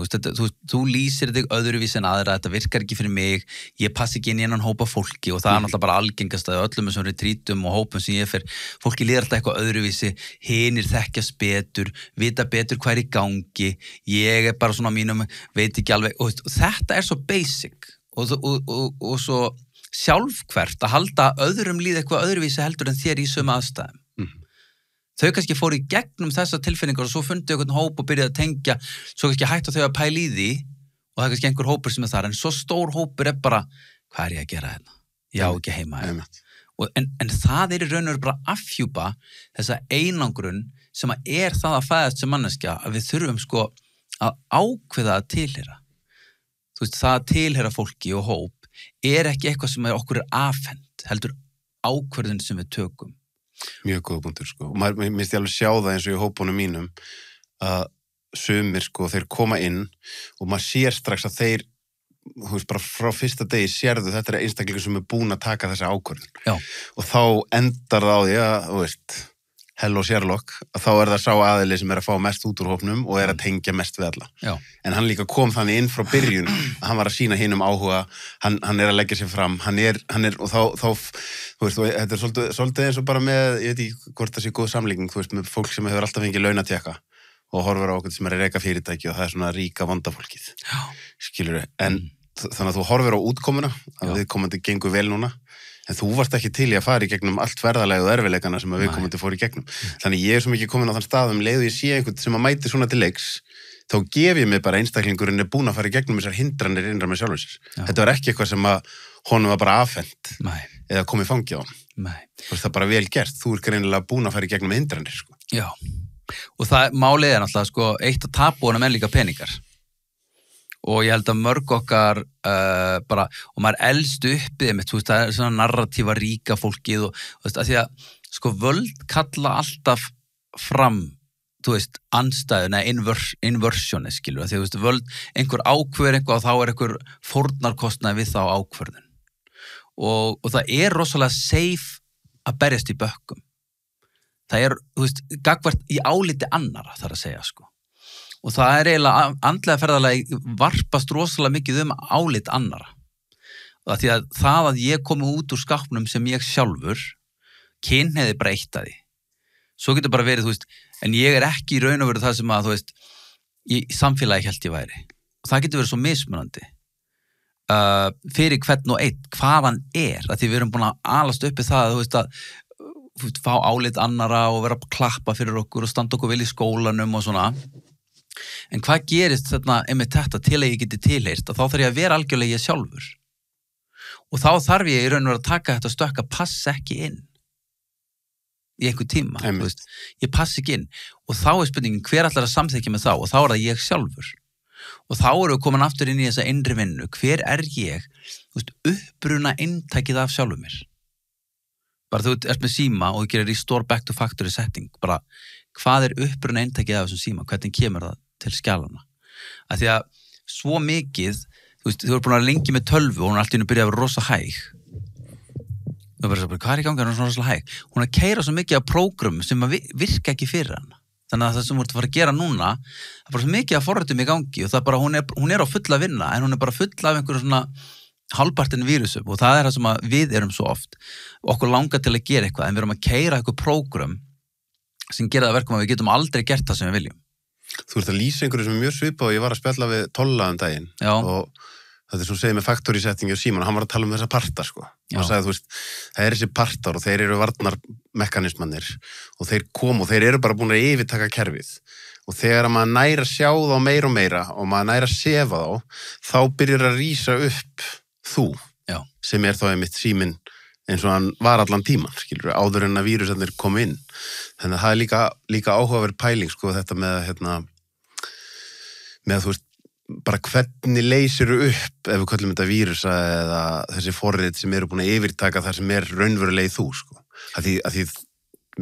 Þú lýsir þig öðruvísi en aðra, þetta virkar ekki fyrir mig, ég passi ekki inn í einan hópa fólki og það náttúrulega bara algengast að öllum þessum retrítum og hópum sem ég fer, fólki líður alltaf eitthvað öðruvísi, hinir þekkjast betur, vita betur hvað í gangi, ég bara svona mínum, veit ekki alveg, og þetta svo basic og svo sjálfhverft að halda öðrum líð eitthvað öðruvísi heldur en þér í sömu aðstæðum. Þau kannski fóru í gegnum þessa tilfinningar og svo fundu einhvern hóp og byrjaði að tengja, svo kannski hættu þau að pæla í því og það er kannski einhver hópur sem þar, en svo stór hópur bara, hvað ég að gera hérna? Ég á ekki heima hérna. En það í raun og veru bara afhjúpa þessa einangrun sem að það að fæðast sem manneskja að við þurfum að ákveða að tilheyra. Þú veist, það að tilheyra fólki og hóp ekki eitthvað sem okkur afhent, heldur ákvörðun sem við tökum. Mjög góða punktur, og mér finnst ég alveg sjá það eins og í hópunum mínum að sumir, þeir koma inn og maður sér strax að þeir, þú veist, bara frá fyrsta degi sérðu þetta einstaklingur sem búin að taka þessa ákvörðun. Já. Og þá endar það á því að, þú veist, Hello Sherlock, að þá það sá aðili sem að fá mest út úr hópnum og að tengja mest við alla. Já. En hann líka kom þannig inn frá byrjun að hann var að sýna hinum áhuga, hann að leggja sér fram, hann og þá þú veist, þetta svolítið eins og bara með, ég veit ekki hvort það sé góð samlíking, þú veist, með fólk sem hefur alltaf fengið launatjekka og horfir á okkur sem að reka fyrirtæki og það svona ríka vandafólkið. Já. Skilurðu, en þannig að þú horfir á útkomuna, að viðkomandi gengur vel núna, en þú varst ekki til í að fara í gegnum allt ferðalagi og erfiðleikana sem að viðkomandi fór í gegnum. Þannig ég svo mikið komin á þann stað leið og ég sé einhvern sem að mæti svona til leiks, þá gef ég mig bara einstaklingurinn búin að fara í gegnum þessar hindranir innra með sjálfur sér. Þetta var ekki eitthvað sem að honum var bara afhent eða komið fangið á hann. Það bara vel gert. Þú greinilega búin að fara í gegnum hindranir. Já, og það málið náttúrulega eitt af tapbúunum líka peningar. Og ég held að mörg okkar bara, og maður elst uppið með, þú veist, það svona narratífa ríka fólkið og þú veist, að því að völd kalla alltaf fram, þú veist, andstæðuna, inversioni, skilur, því þú veist, völd, einhver ákvör eitthvað og þá einhver fórnarkostnaði við þá ákvörðun. Og það rosalega safe að berjast í bökkum. Það þú veist, gagvart í áliti annara, þar að segja, Og það eiginlega andlega ferðalagi varpast rosalega mikið álit annara. Því að það að ég komi út úr skápnum sem ég sjálfur, kynhneigði bara eitt að því. Svo getur bara verið, þú veist, en ég ekki í raun og veru það sem að, þú veist, í samfélagi held ég væri. Og það getur verið svo mismunandi. Fyrir hvern og einn, hvað hann að því við erum búin að alast uppi það, þú veist, að fá álit annara og vera að klappa fyrir okkur og standa okkur vel í skólanum og svona. En hvað gerist einmitt þetta til að ég geti tilheyrt og þá þarf ég að vera algjörlega ég sjálfur og þá þarf ég í raun og veru að taka þetta stökk að passa ekki inn í einhver tíma, þú veist, ég passi ekki inn og þá spurningin hver ætlar að samþykja með þá og þá það ég sjálfur og þá erum við komin aftur inn í þessa innri vinnu, hver ég, þú veist, uppruna inntækið af sjálfur mér bara þú ert með síma og þú gerir restore back to factory setting, bara hvað uppruna inntækið af þessum síma, hvernig kemur það til skjalana, af því að svo mikið, þú veist, þú ert búin að lengi með tölvu og hún allt í hennu byrja að vera rosa hæg og bara, hvað í gangi, hún svona rosa hæg hún að keyra svo mikið af prógrum sem virka ekki fyrir hann þannig að það sem þú ert að fara að gera núna það bara svo mikið af forritum í gangi og það bara, hún er á fulla vinna en hún er bara full af einhverju svona hálfpartin vírusum og það það sem að við erum svo oft okkur langar til að gera eitthvað en við erum að keyra eitthvað prógrum sem gera það verkum að við getum aldrei gert það sem við viljum. Þú ert að lýsa einhverju sem er mjög svipað og ég var að spjalla við Tolla daginn og þetta svo segið með factory setting og Símon, hann var að tala þessa partar sko. Hann sagði, þú veist, það þessi partar og þeir eru varnarmekanismannir og þeir komu og þeir eru bara búin að yfirtaka kerfið og þegar maður næra að sjá þá meira og meira og maður næra að sefa þá byrjar að rísa upp þú sem þá einmitt Síminn eins og hann var allan tíman, skilur við, áður en að vírusarnir kom inn. Þannig að það er líka áhugaverð pæling, sko, þetta með, með, þú veist, bara hvernig leysir upp ef við köllum þetta vírusa eða þessi forrit sem eru búin að yfirtaka það sem er raunverulegi þú, sko. Að því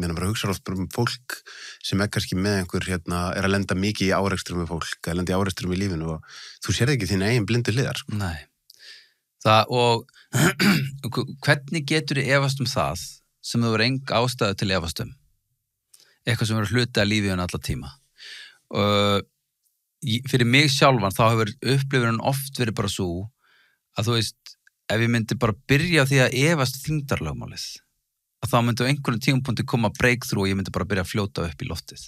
mér bara hugsa oft um fólk sem kannski með einhver, er að lenda mikið í árekstrum með fólk, að lenda í árekstrum í lífinu og þú sérð ekki þína eigin blindu hliðar, sko. Nei. Og hvernig getur þið efast það sem þú verður enga ástæðu til efast eitthvað sem verður hluti að lífi hann alla tíma fyrir mig sjálfan þá hefur upplifunin oft verið bara svo að þú veist, ef ég myndi bara byrja á því að efast þyngdarlögmálið að þá myndi á einhverjum tímapunkti koma breakthrough og ég myndi bara byrja að fljóta upp í loftið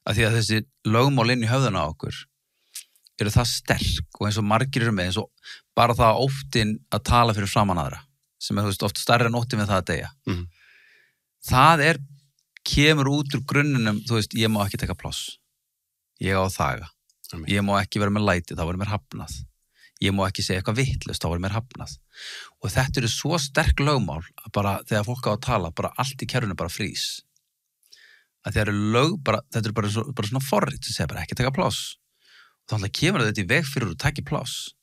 að því að þessi lögmál inn í höfðuna á okkur eru það sterk og eins og margir eru með eins og bara það óttin að tala fyrir framan aðra sem þú veist, oft stærri en óttin við það að deyja. Það kemur út úr grunninum, þú veist, ég má ekki taka pláss. Ég á að þaga. Ég má ekki vera með læti, þá verður mér hafnað. Ég má ekki segja eitthvað vitlaust, þá verður mér hafnað. Og þetta eru svo sterk lögmál að bara þegar fólk á að tala, bara allt í kerfinu bara frís. Að þetta eru bara svona forrit sem segja bara ekki taka pláss. Þá kemur þetta í veg fyrir að taki pláss.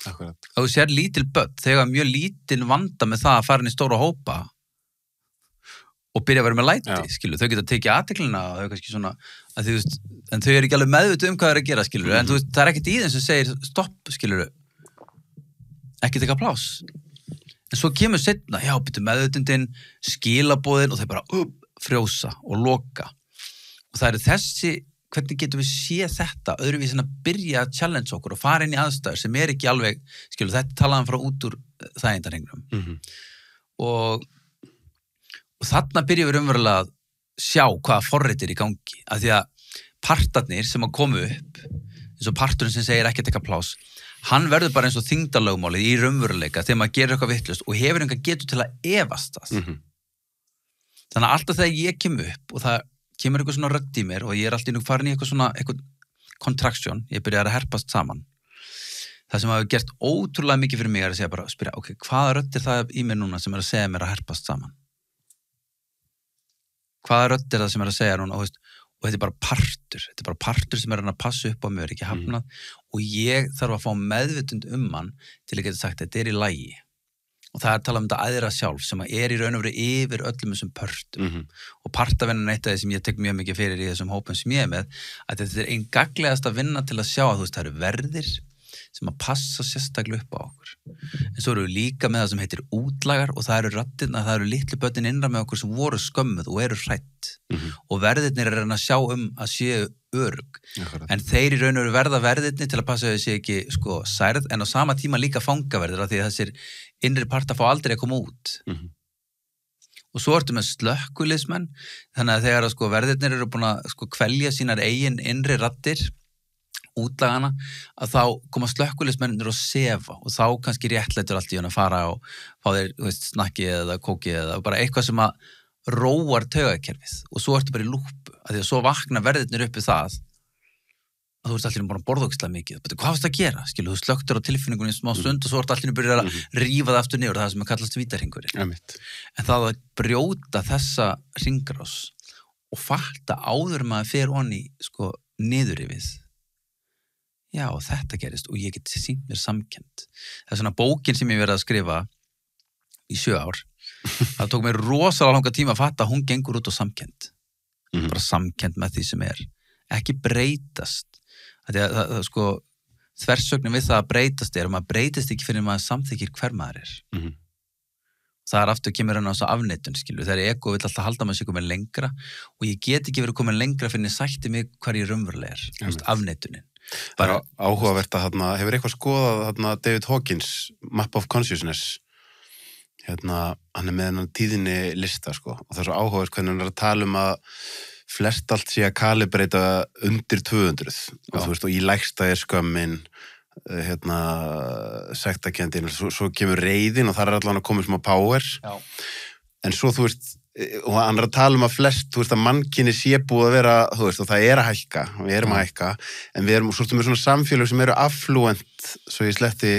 Akkurat. Þú sér lítil börn, þegar mjög lítil vanda með það að fara inn í stóra hópa og byrja að vera með læti, skilur, þau geta tekið athyglinna og þau kannski svona, að þú veist, en þau eru ekki alveg meðvituð hvað þau eru að gera, skilur, en þú veist, það er ekkert í þeim sem segir stopp, skilur, ekki taka pláss. En svo kemur seinna, byrju meðvitundin, skilaboðin og þau bara frjósa og loka. Og það eru þessi hvernig getum við séð þetta öðruvísi en að byrja að challenge okkur og fara inn í aðstæður sem er ekki alveg, skilur, þetta talaðum frá út úr þægindarhengnum. Og þarna byrjum við umverulega að sjá hvaða forrit í gangi, af því að partarnir sem að komu upp, eins og parturinn sem segir ekki að taka pláss, hann verður bara eins og þyngdarlögmálið í raunveruleika þegar maður gerir eitthvað vitlaust og hefur einhver getur til að efast það. Þannig að alltaf þegar ég kem upp og það kemur eitthvað svona rödd í mér og ég er alltaf farin í eitthvað contraction, ég byrjar að herpast saman. Það sem hafi gert ótrúlega mikið fyrir mig er að segja bara, spyrja, ok, hvaða rödd það í mér núna sem að segja mér að herpast saman? Hvaða rödd það sem að segja núna, og þetta er bara partur sem að passa upp á mig, ekki hafnað, og ég þarf að fá meðvitund hann til að geta sagt, þetta er í lagi. Og það tala þetta æðra sjálf sem að í raun og veru yfir öllum þessum pörtum. Og partavinnan eitt af því sem ég tek mjög mikið fyrir í þessum hópum sem ég með, að þetta er einn gagnlegasta vinna til að sjá að það eru verðir sem að passa sérstaklega upp á okkur. En svo eru við líka með það sem heitir útlagar og það eru rattirna, það eru litlu börnin innra með okkur sem voru skömmuð og eru hrætt. Og verðirnir er að sjá að séu örugg. En þeir í raun og veru verða verðirni til að passa að þau séu ekki særð, en á sama tíma líka fangaverðir af því að þessir innri parta fá aldrei að koma út. Og svo ertu með slökkviliðsmenn, þannig að þegar verðirnir eru búin að kvelja sínar eigin innri rattir, útlagana, að þá koma slökkviliðsmennir og sefa og þá kannski réttlætur allt í hann að fara og fá þeir, snakki eða kóki eða bara eitthvað sem að róar taugakerfið og svo ertu bara í lúpu, af því að svo vakna verðirnir upp við það þú veist allir bara að borða ógeðslega mikið, hvað varst að gera, skilu, þú slöktur á tilfinningunni smá stund og svo ert allir byrjar að rífa það aftur niður, það sem er kallast vítarhringurinn. En það að brjóta þessa hringrás og fatta áður maður fer onni, sko, niður yfir. Já, þetta gerist og ég get sýnt mér samkennd. Það er svona bókin sem ég verið að skrifa í 7 ár. Það tók mér rosalega langa tíma að fatta að hún gengur út á samkennd. Bara samkennd með því sem er. Ekki breytast. Það sko, þversögnin við það að breytast er, og maður breytist ekki fyrir maður samþykir hver maður er. Það er aftur kemur hann á þessu afneitun, skilu. Þegar ego vill alltaf halda maður sig komin lengra og ég get ekki verið komin lengra fyrir að sætti mig hver ég raunverulega er, afneitunin. Bara áhugavert að hefur eitthvað skoðað David Hawkins, Map of Consciousness, hann er með hennan tíðinni lista, sko, og það er svo áhugavert hvernig hann er að tala um að flest allt sé að kalibrata undir 200 og þú veist, og í lægsta er skömmin, sektakendin, svo kemur reiðin og það er allan að koma smá power. En svo þú veist, og hann er að tala um að flest, þú veist, að mannkyni sé búið að vera, þú veist, og það er að hækka, við erum að hækka, en við erum svo með svona samfélög sem eru affluent, svo ég sletti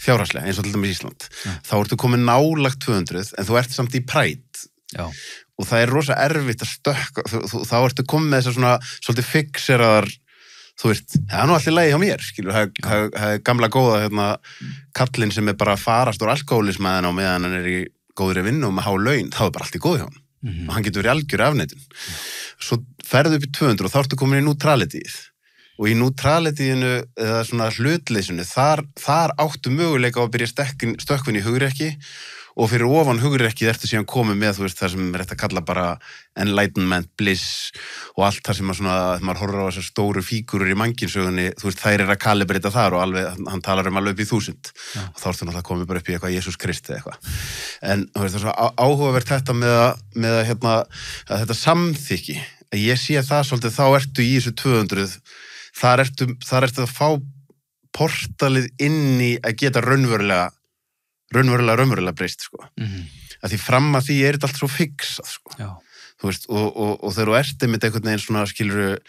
fjárhagslega, eins og til dæmis Ísland. Þá ertu komin nálagt 200, en þú ert samt í prætt. Og það er rosa erfitt að stökka, þá ertu komið með þessar svona svolítið fixeraðar, þú veist, það er nú allir lagi hjá mér, skilur, það er gamla góða kallinn sem er bara að farast úr alkohólismæðin á meðan hann er í góðri vinnu og með há laun, þá er bara allt í góð hjá hann og hann getur verið algjör afneitun. Svo ferðu upp í 200 og þá ertu komin í neutralityið og í neutralityinu eða svona hlutleysinu, þar áttu möguleika á að byrja stökkvin í hugrekki og fyrir ofan hugrekkið ertu síðan komið með, þú veist, það sem er hægt að kalla bara enlightenment, bliss og allt það sem að svona, þegar maður horfir á þessar stóru fígurur í mannkynsögunni, þú veist, þær að kalibrita þar og alveg, hann talar alveg upp í 1000 og þá ertu náttúrulega komið bara upp í eitthvað Jesús Kristi eitthvað. En þú veist, það er svo áhugavert þetta með að þetta samþykki, að ég sé það svolítið, þá ertu í þessu 200, þar ertu að fá portalið inn í að geta raunverulega breyst, sko. Að því fram að því er þetta allt svo fixað, sko. Þú veist, og þegar þú ert einmitt einhvern veginn svona, skilur,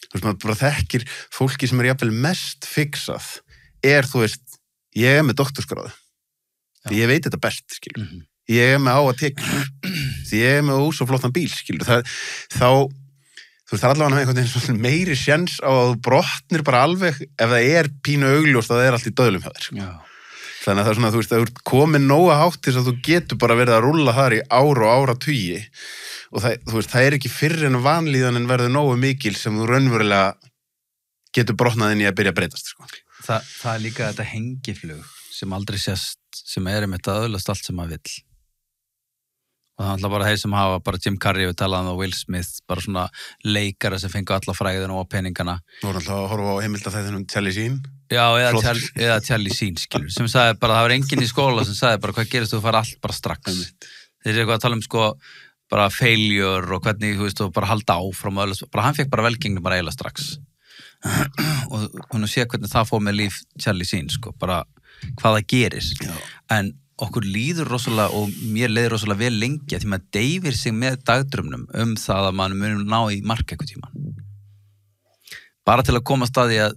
þú veist, maður bara þekkir fólki sem er jafnvel mest fixað, þú veist, ég er með doktorsgráðu. Því ég veit þetta best, skilur. Ég er með á að tekja, því ég er með svo flottan bíl, skilur. Þú veist, það er allavega einhvern veginn svona meiri sjens á að þú brotnir bara alveg ef það er pínu augljóst að það er allt í döðlum hjá þér, sko. Þannig að það er svona, þú veist, að þú ert komin nóga hátt til þess að þú getur bara verið að rúlla þar í ár og áratugi og þú veist, það er ekki fyrr en vanlíðanin verður nógu mikil sem þú raunverulega getur brotnað inn í að byrja að breytast, sko. Það er líka þetta hengiflug sem aldrei sést, sem er um þetta öðlast allt sem maður vill. Og það er alltaf bara þeir sem hafa, bara Jim Carrey við talaðum og Will Smith, bara svona leikara sem fengu alla fræðina og peningana. Þú voru alltaf að horfa á heimildafæðinum Charlie Sheen. Já, eða Charlie Sheen, skilur, sem sagði bara, það var enginn í skóla sem sagði bara, hvað gerist þú fara allt bara strax. Þeir eru eitthvað að tala um, sko, bara failure og hvernig, þú veist, og bara halda áfram og bara hann fekk bara velgengni bara eiginlega strax. Og hún sé hvernig það fór með líf Charlie Sheen, sko, bara hvað það gerir. En okkur líður rosalega og mér leiður rosalega vel lengi því maður deyfir sig með dagdraumnum það að maður munum ná í mark eitthvað tíman. Bara til að koma að staði að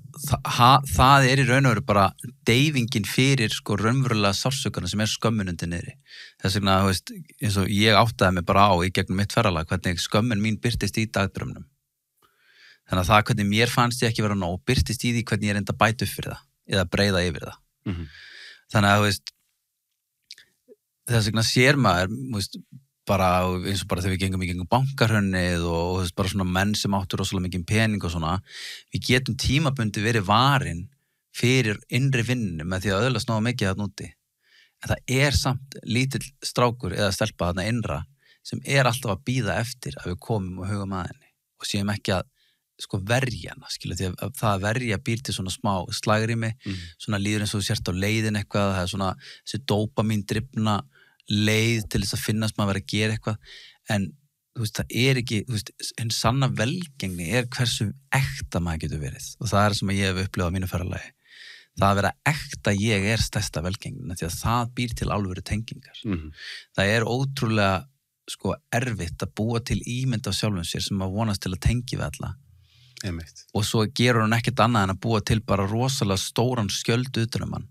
það er í raun og veru bara deyfingin fyrir, sko, raunverulega sársökana sem er skömmun undir niðri. Þess vegna, þú veist, eins og ég áttaði mig bara á í gegnum mitt ferðalag hvernig skömmun mín birtist í dagdraumnum. Þannig að það hvernig mér fannst ég ekki vera nóg birtist í því hvernig ég reynda að bæta upp fyrir það eða breiða yfir það. Þannig að, þú veist, þess vegna sér maður, þú veist, bara eins og bara þegar við gengum í gengum bankarhönnið og þess bara svona menn sem áttur rosalega mikið pening og svona, við getum tímabundi verið varin fyrir innri vinnu með því að öðlast náða mikið þarna úti. En það er samt lítill strákur eða stelpa þarna innra sem er alltaf að bíða eftir að við komum og hugum að henni og séum ekki að, sko, verja hana, skilja, því að það að verja býr til svona smá slagrými, svona líður eins og þú sért á leiðin eitthvað, það er svona þessi dópamín drifna leið til þess að finnast maður að vera að gera eitthvað, en þú veist, það er ekki, þú veist, en sanna velgengni er hversu ekta maður getur verið og það er sem ég hef upplifað á mínu ferðalagi. Það að vera ekta ég er stærsta velgengni, því að það býr til alvöru tengingar. Það er ótrúlega, sko, erfitt að búa til ímynd af sjálfum sér sem að vonast til að tengi við alla Einmitt. og svo gerur hann ekkert annað en að búa til bara rosalega stóran skjöld utan hann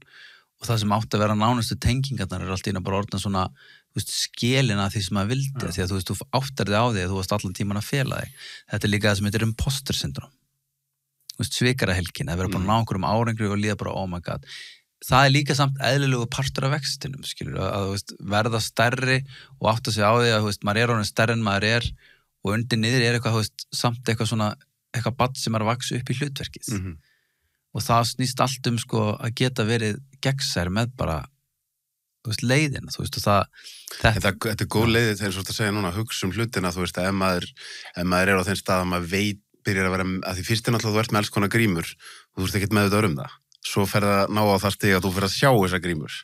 og það sem átti að vera nánustu tengingarnar allt í einu bara orðin svona skélina því sem maður vildi því að þú áttar þig á því að þú varst allan tíman að fela þig þetta líka það sem heitir imposter syndrom svikarahelgin, að vera bara ná einhverjum árangri og líða bara oh my god það líka samt eðlilegu partur af vextinum skilur, að verða stærri og átta sig á því að maður orðin stærri en maður og undir niður eitthvað samt eitthvað svona eitthvað badd sem að vaksa upp í hlutverkið og það snýst allt að geta verið gegnsær með bara leiðina, þetta er góð leiðið þegar þú segja núna hugsa hlutina, að ef maður á þeim stað að maður byrjar að vera, að því fyrst náttúrulega þú ert með alls konar grímur og þú ert ekkert með þetta það svo fer það ná á það stig að þú fer að sjá þessar grímur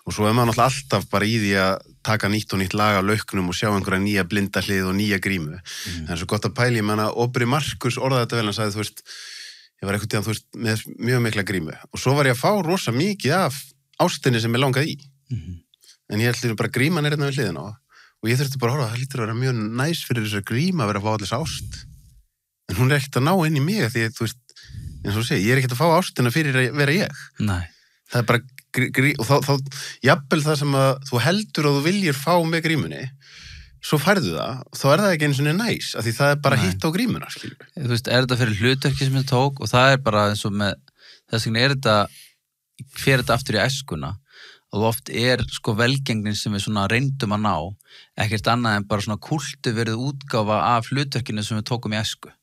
og svo maður náttúrulega alltaf bara í því að taka nýtt og nýtt lag af lauknum og sjá einhverja nýja blinda hlið og nýja grímu en svo gott að pæli, ég menna Aubrey Marcus orðaði þetta vel, hann sagði ég var einhvern tíðan með mjög mikla grímu og svo var ég að fá rosa mikið af ástinni sem ég langaði í en ég ætli bara gríman hérna við hliðina og ég þurfti bara að horfa, það lítur að vera mjög næs fyrir þessar gríma að vera að fá allir ást en hún ekkert að ná inn í mig því eins og ég ekkert að fá ástina fyrir að vera ég Nei. Það bara og þá jafnvel það sem að þú heldur og þú viljir fá með grímunni svo færðu það, þá það ekki eins og næs af því það bara hitt á grímuna skilur. Þetta fyrir hlutverki sem ég tók og það bara eins og með þess vegna þetta fyrir þetta aftur í æskuna og oft velgengnin sem við svona reyndum að ná ekkert annað en bara svona kultu verið útgáfa af hlutverkinu sem við tókum í æsku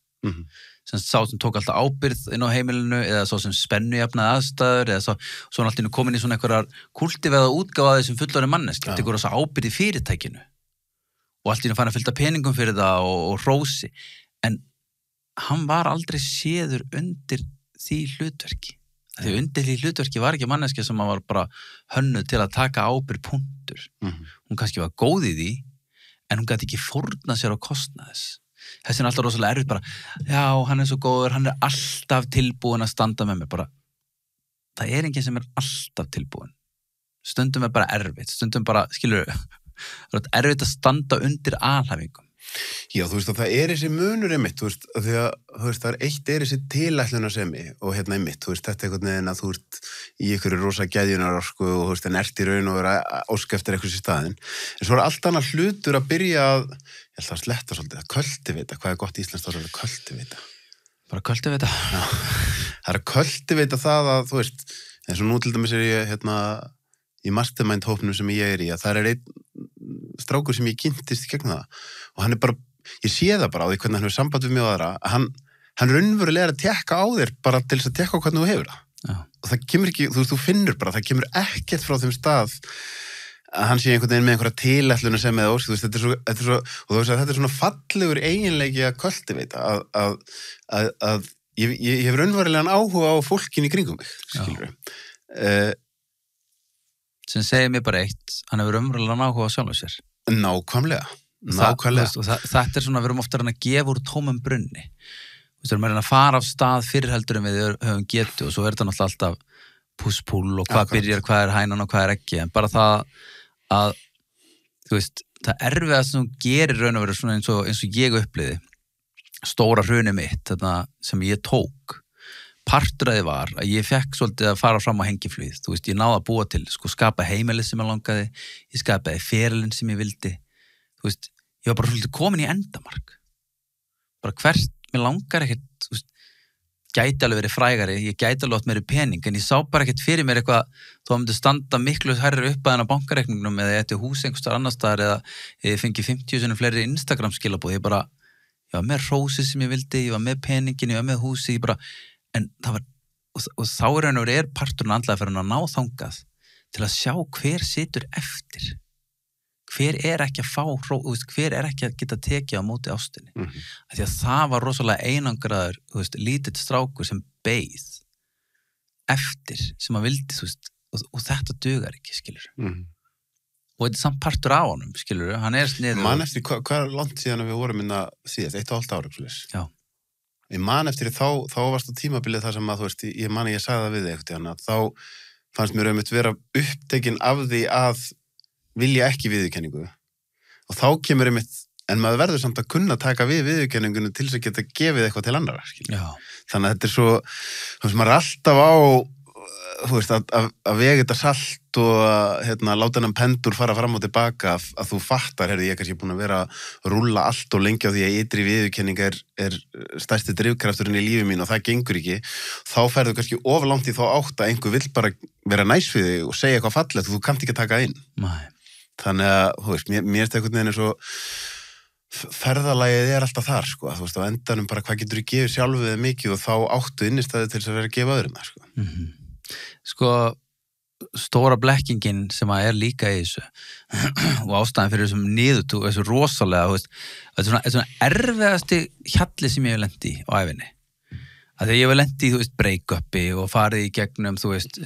sem sá sem tók alltaf ábyrgð inn á heimilinu eða sá sem spennujafnaði aðstæður eða svo alltaf komin í svona einhverjar kultiveða útgáfa þessum fullorðin manneski tekur þess að ábyrgð í fyrirtækinu og allt í einu fann að fylgta peningum fyrir það og hrósi en hann var aldrei séður undir því hlutverki því undir því hlutverki var ekki manneski sem var bara hönnuð til að taka ábyrgð punktur hún kannski var góð í því en hún gæti ekki fórna sér á kostnað þessi alltaf rosalega erfitt bara já, hann svo góður, hann alltaf tilbúin að standa með mér bara það enginn sem alltaf tilbúin stundum bara erfitt stundum bara, skilur það erfitt að standa undir alhæfingum Já, þú veist að það þessi munur einmitt, þú veist, að því að það eitt þessi tilætlunarsemi og hérna einmitt, þú veist, þetta einhvern veginn að þú ert í einhverju rosa gæðjunarorku og þú veist, en ert í raun og vera ósk eftir eitthvað í staðinn, en svo allt annað hlutur að byrja að, ég held að sletta svolítið, að kultivita, hvað gott íslenskt orð að kultivita? Bara kultivita? Já, það að kultivita það að, þú veist, eins og nú til dæmis ég, hérna, í mastermind hópnum sem ég í, að það einn strákur sem ég kynntist í gegnum það og hann bara, ég sé það bara á því hvernig hann hefur samband við mig og aðra, að hann raunverulega að tekka á þér bara til þess að tekka á hvernig þú hefur það. Já. Og það kemur ekki, þú veist, þú finnur bara, það kemur ekkert frá þeim stað að hann sé einhvern veginn með einhverja tilætluna sem eða ósk, þú veist, þetta er svo, og þú veist að þetta er svona fallegur eiginleiki að kultivita, að ég hef raunverulegan áhuga á fólkin í kringum mig, skilurðu. Sem segir mér bara eitt, hann hefur raunverulegan áhuga á sjálfum sér. Nákvæmlega. Þetta er svona, við erum ofta að gefa úr tómum brunni. Við erum að fara af stað fyrir heldur en við höfum getu og svo þetta náttúrulega alltaf puss-pull og hvað byrjar, hvað hænan og hvað ekki, en bara það að, þú veist, það erfiðast sem gerir raun og veru svona eins og ég uppliði, stóra hrunið mitt, þarna sem ég tók, partur af því var að ég fekk svolítið að fara fram á hengiflugið, þú veist, ég náði að búa til, skapa heimilið sem ég langaði, ég skapaði ferilinn sem ég vildi, þú veist, ég var bara svolítið komin í endamark, bara hvert, mér langar ekkert, þú veist, gæti alveg verið frægari, ég gæti alveg átt meiri pening, en ég sá bara ekkert fyrir mér eitthvað, þó að myndi standa miklu hærri upp að hennar bankareikningnum eða ég ætti hús einhverstaðar annar staðar eða ég fengi 50 sinni fleiri Instagram skilaboð, ég var með hrósið sem ég vildi, ég var með peningin, ég var með húsi, ég bara, en það var, og þá parturinn andlega fyrir hann að ná þangað til að sjá hver situr eftir, hver ekki að fá, hver ekki að geta tekið á móti ástinni, því að það var rosalega einangraður, lítill strákur sem beið eftir, sem að vildi, og þetta dugar ekki, skilur. Og þetta er samt partur á honum, skilur, hann sniður. Man eftir, hvað er langt síðan við vorum minna síðast, 1,5 ára, slús? Já. Ég man eftir þá varst á tímabilið þar sem að, þú veist, ég sagði það við þig eitthvað, þá fannst mér vera upptekinn af því að vilja ekki viðurkenningu og þá kemur en maður verður samt að kunna taka við viðurkenningunni til þess að geta gefið eitthvað til annara, skilur. Já. Þannig að þetta er svo, þú veist, maður er alltaf á, þú veist, að vega þetta salt og að láta hennan pendur fara fram og tilbaka, að þú fattar, ég er kannski búin að vera að rúlla allt og lengi á því að ytri viðurkenning er stærsti drifkrafturinn í lífi mín og það gengur ekki, þá ferðu kannski oflangt í þá átt að einhver vill bara vera næs við þig og segja eitthvað fallegt og þú kannt ekki að taka inn. Nei. Þannig að, þú veist, mér er einhvern veginn svo ferðalagið er alltaf þar, sko, þú veist, á endanum bara hvað getur þú gefið sjálfu þig mikið og þá áttu innistæði til þess að vera að gefa öðrum það, sko. Sko, stóra blekkingin sem að er líka í þessu og ástæðan fyrir þessum niðurtú, þessu rosalega, þú veist, þetta er svona erfiðasti hjalli sem ég hef lent í á æfinni. Að þegar ég hef lent í, þú veist, break-upi og farið í gegnum, þú veist,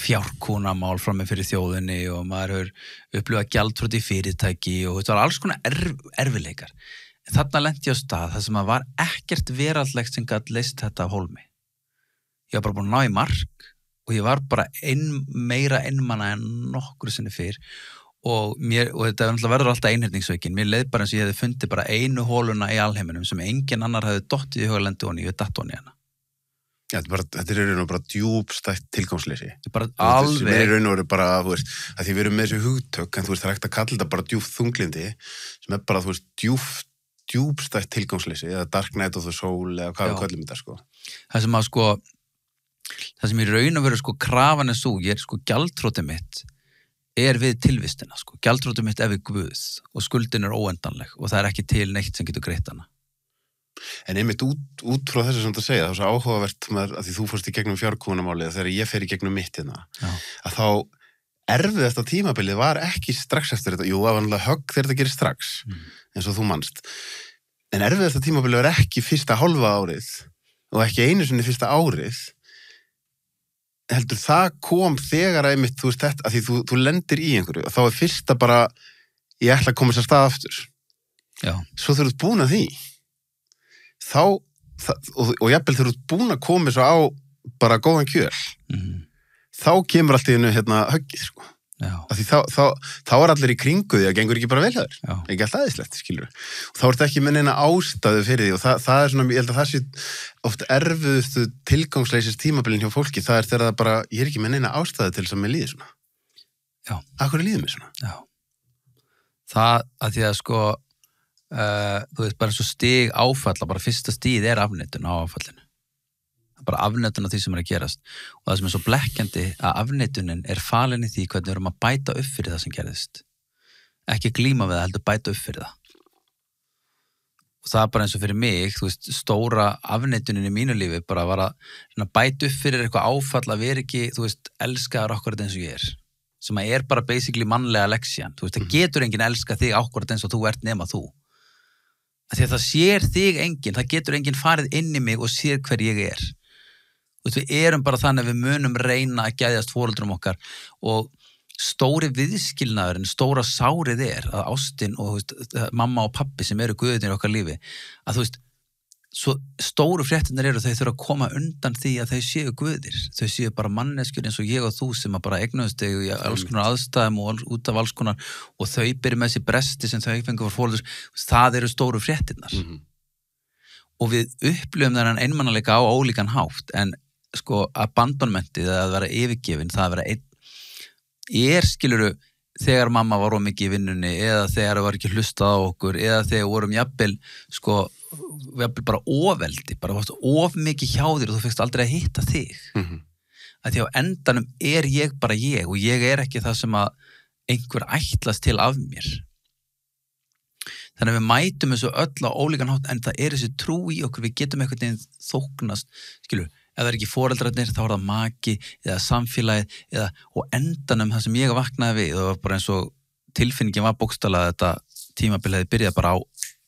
fjárkúnamál frá mig fyrir þjóðinni og maður hefur upplifað gjaldþrot í fyrirtæki og þetta var alls konar erfiðleikar. Þarna lenti ég á stað þar sem að var ekkert veraldlegt sem gat leyst þetta af hólmi. Ég var bara búin að ná í mark og ég var bara meira einmana en nokkru sinni fyrr og þetta verður alltaf einhyrningsveikin. Mér leið bara eins og ég hefði fundið bara einu hóluna í alheiminum sem engin annar hefði dottið í hugarlendi honi, ég datt honi hana. Já, þetta er í raun og bara djúpstætt tilgangsleysi. Þetta er bara alveg... Sem er í raun og veru bara, þú veist, að því við erum með þessu hugtök, en þú veist, það er hægt að kalla þetta bara djúpt þunglindi, sem er bara, þú veist, djúpstætt tilgangsleysi, eða Dark Night of the Soul, eða hvað við kallum þetta, sko. Það sem að, sko, það sem í raun og veru, sko, krafan er svo, ég er, sko, gjaldþrotið mitt er við tilvistina, sko. Gjaldþrotið mitt er við Guð og skuldin er óendanleg og það er ekki til neitt sem getur greitt hana. En einmitt út frá þessu sem það segja, það er svo áhugavert að því þú fórst í gegnum fjárkúnamálið þegar ég fer í gegnum mitt hérna, að þá erfiðasta tímabilið var ekki strax eftir þetta, jú, það var náttúrulega högg þegar þetta gerir strax, eins og þú manst. En erfiðasta tímabilið var ekki fyrsta hálfa árið og ekki einu sinni fyrsta árið, heldur það kom þegar að einmitt, þú veist þetta, að því þú lendir í einhverju og þá er fyrsta bara, ég ætla að koma sér stað aftur. Já. Svo þú ert búin að því. Og jafnvel þegar þú ert búin að koma svo á bara góðan kjöl þá kemur allt í hennu höggið, sko. Af því þá er allir í kringu því að gengur ekki bara vel þær, ekki alltaf aðeinslegt, skilur við. Þá er þetta ekki með neina ástæðu fyrir því og það er svona, ég held að það sé oft erfiðustu tilgangsleysis tímabilin hjá fólki, það er þegar það bara, ég er ekki með neina ástæðu til þess að mér líði svona. Já. Af hverju líður mér svona? Já. Það að því að, sko, þú veist, bara eins og stig áfalla, bara fyrsta stigið er afneitun á áfallinu. Bara afneitun af því sem er að gerast og það sem er svo blekkjandi að afneitunin er falin í því hvernig við erum að bæta upp fyrir það sem gerðist. Ekki glíma við það, heldur bæta upp fyrir það. Og það er bara eins og fyrir mig, þú veist, stóra afneitunin í mínu lífi bara var að bæta upp fyrir eitthvað áfall að vera ekki, þú veist, elskaður akkurat eins og ég er. Sem að er bara basically mannlega leksjan. Þú veist, það getur enginn elska þig akkurat eins og þú ert nema þú. Því að það sér þig enginn, það getur enginn farið inn í mig og sér hver ég er. Við erum bara þannig að við munum reyna að gæðast foreldrum okkar og stóri viðskilnaðurinn, stóra sárið er að ástin og veist, mamma og pappi sem eru guðirnir í okkar lífi, að þú veist, svo stóru fréttirnar eru þau þurfa að koma undan því að þau séu guðir, þau séu bara manneskjur eins og ég og þú sem að bara eignuðust þau í alls konar aðstæðum og út af alls konar og þau byrja með þessi bresti sem þau fengur fyrir foreldurs, það eru stóru fréttirnar. Og við upplifum þennan einmannaleika á ólíkan hátt, en sko abandonmentið að vera yfirgefin, það að vera einn skiluru þegar mamma var of mikið í vinnunni eða þegar það var ekki hlustað á okkur eða þegar vorum jafnvel sko jafnvel bara ofveldi, bara varst of mikið hjá þér og þú fegst aldrei að hitta þig. Að því á endanum er ég bara ég og ég er ekki það sem að einhver ætlast til af mér. Þannig að við mætum þessu öll á ólíkan hátt en það er þessi trú í okkur, við getum einhvern veginn þóknast, skilur, ef það er ekki foreldrarnir þá er það maki eða samfélagið og endanum það sem ég vaknaði við, það var bara eins og tilfinningin var bókstaflega þetta tímabilið byrjaði bara á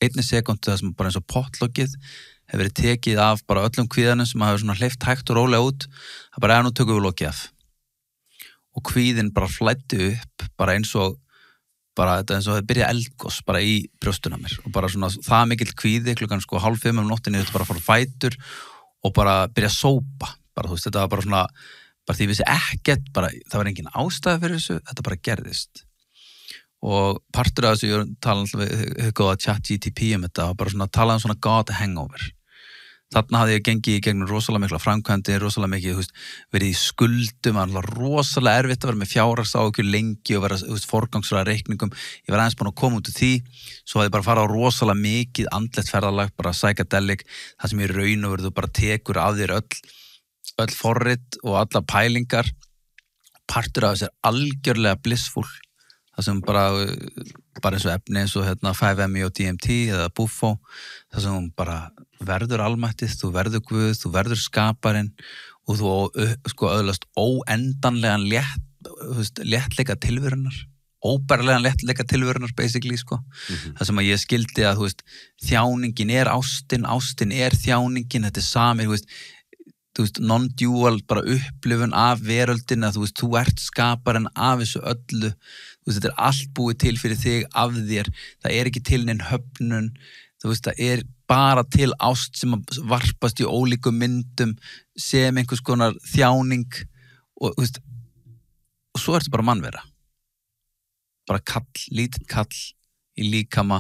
1 sekúndu það sem bara eins og pottlokkið hefur verið tekið af bara öllum kvíðanum sem hafa svona hleypt hægt og rólega út, það bara nú tökum við lokið af og kvíðin bara flæddi upp bara eins og bara þetta eins og það byrja eldgos bara í brjóstuna mér og bara svona það mikill kvíði klukkan sko 4:30 nóttinni þetta bara fór fætur og bara byrja að sópa bara þú veist þetta var bara svona bara því ég vissi ekkert bara það var engin ástæða fyrir þessu þetta bara gerðist og partur af þessu ég tala við góða ChatGPT þetta og bara svona tala svona God hangover. Þarna hafði ég gengið í gegnum rosalega mikla framkvæmdi, rosalega mikið, þú veist, verið í skuldum, alltaf rosalega erfitt að vera með fjárhagsáhyggjur lengi og vera, þú veist, forgangsraða reikningum. Ég var aðeins búin að koma út úr því, svo hafði ég bara farið á rosalega mikið andlegt ferðalag, bara psychedelic, það sem ég raun og verið, þú bara tekur af þér öll forrit og alla pælingar. Partur af þessu algjörlega blissful, það sem bara eins og efni eins og 5-MeO og DMT eða Buffo, það sem hún bara verður almættið, þú verður Guð, þú verður skaparinn og þú sko öðlast óendanlegan léttleika tilverunar, óbærilegan léttleika tilverunar basically sko. Það sem að ég skildi að þú veist, þjáningin er ástin er þjáningin, þetta er sami, þú veist, non-dual bara upplifun af veröldin að þú veist, þú ert skaparinn af þessu öllu, þú veist, þetta er allt búið til fyrir þig af þér, það er ekki til neinn höfnun, þú veist, það er bara til ást sem varpast í ólíkum myndum sem einhvers konar þjáning og þú veist, og svo ertu bara mannvera, bara lítið kall í líkama,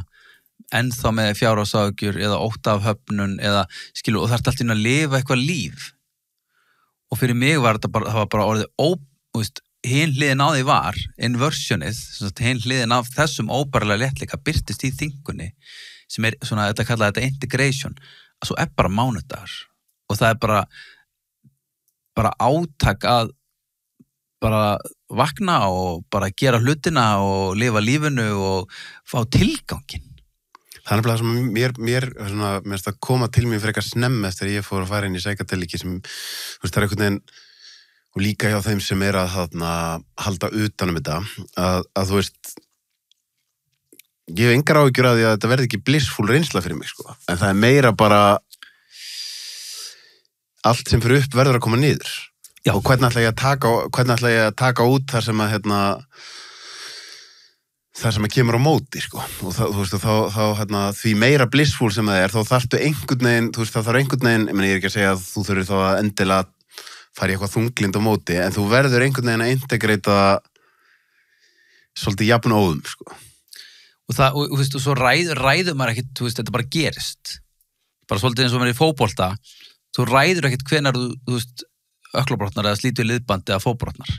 ennþá með fjárhagsáhyggjur eða ótta af höfnun eða skilu, og það ert alltaf að lifa eitthvað líf. Og fyrir mig var þetta bara, það var bara orðið hinn hliðin á því var, inversionið, hinn hliðin af þessum óbærilega léttleika birtist í þingunni, sem er svona, þetta kallaði þetta integration, að svo er bara mánudagur og það er bara átak að bara vakna og bara gera hlutina og lifa lífinu og fá tilgangin. Það er bara það sem mér finnst að koma til mér fyrir eitthvað snemm eftir að ég fór að fara inn í psychedeliki sem, þú veist, það er einhvern veginn og líka hjá þeim sem er að halda utanum þetta, að þú veist, ég hef engar áhyggjur af því að þetta verði ekki blissful reynsla fyrir mig, sko, en það er meira bara allt sem fyrir upp verður að koma niður. Já. Og hvernig ætla ég að taka út þar sem að það sem að kemur á móti, sko, og þú veist, þá því meira blissful sem það er, þá þarftu einhvern veginn, þú veist, það þarf einhvern veginn, ég er ekki að segja að þú þurfir þá að endilega fara í eitthvað þunglind á móti, en þú verður einhvern veginn að integrata svolítið jafn óðum, sko. Og það, og þú veist, og svo ræður maður ekkert, þú veist, þetta bara gerist. Bara svolítið eins og maður í fótbolta, þú ræður ekkert hvenær þú veist, ökklabrotnar eða slítur liðbandi eða fótbrotnar.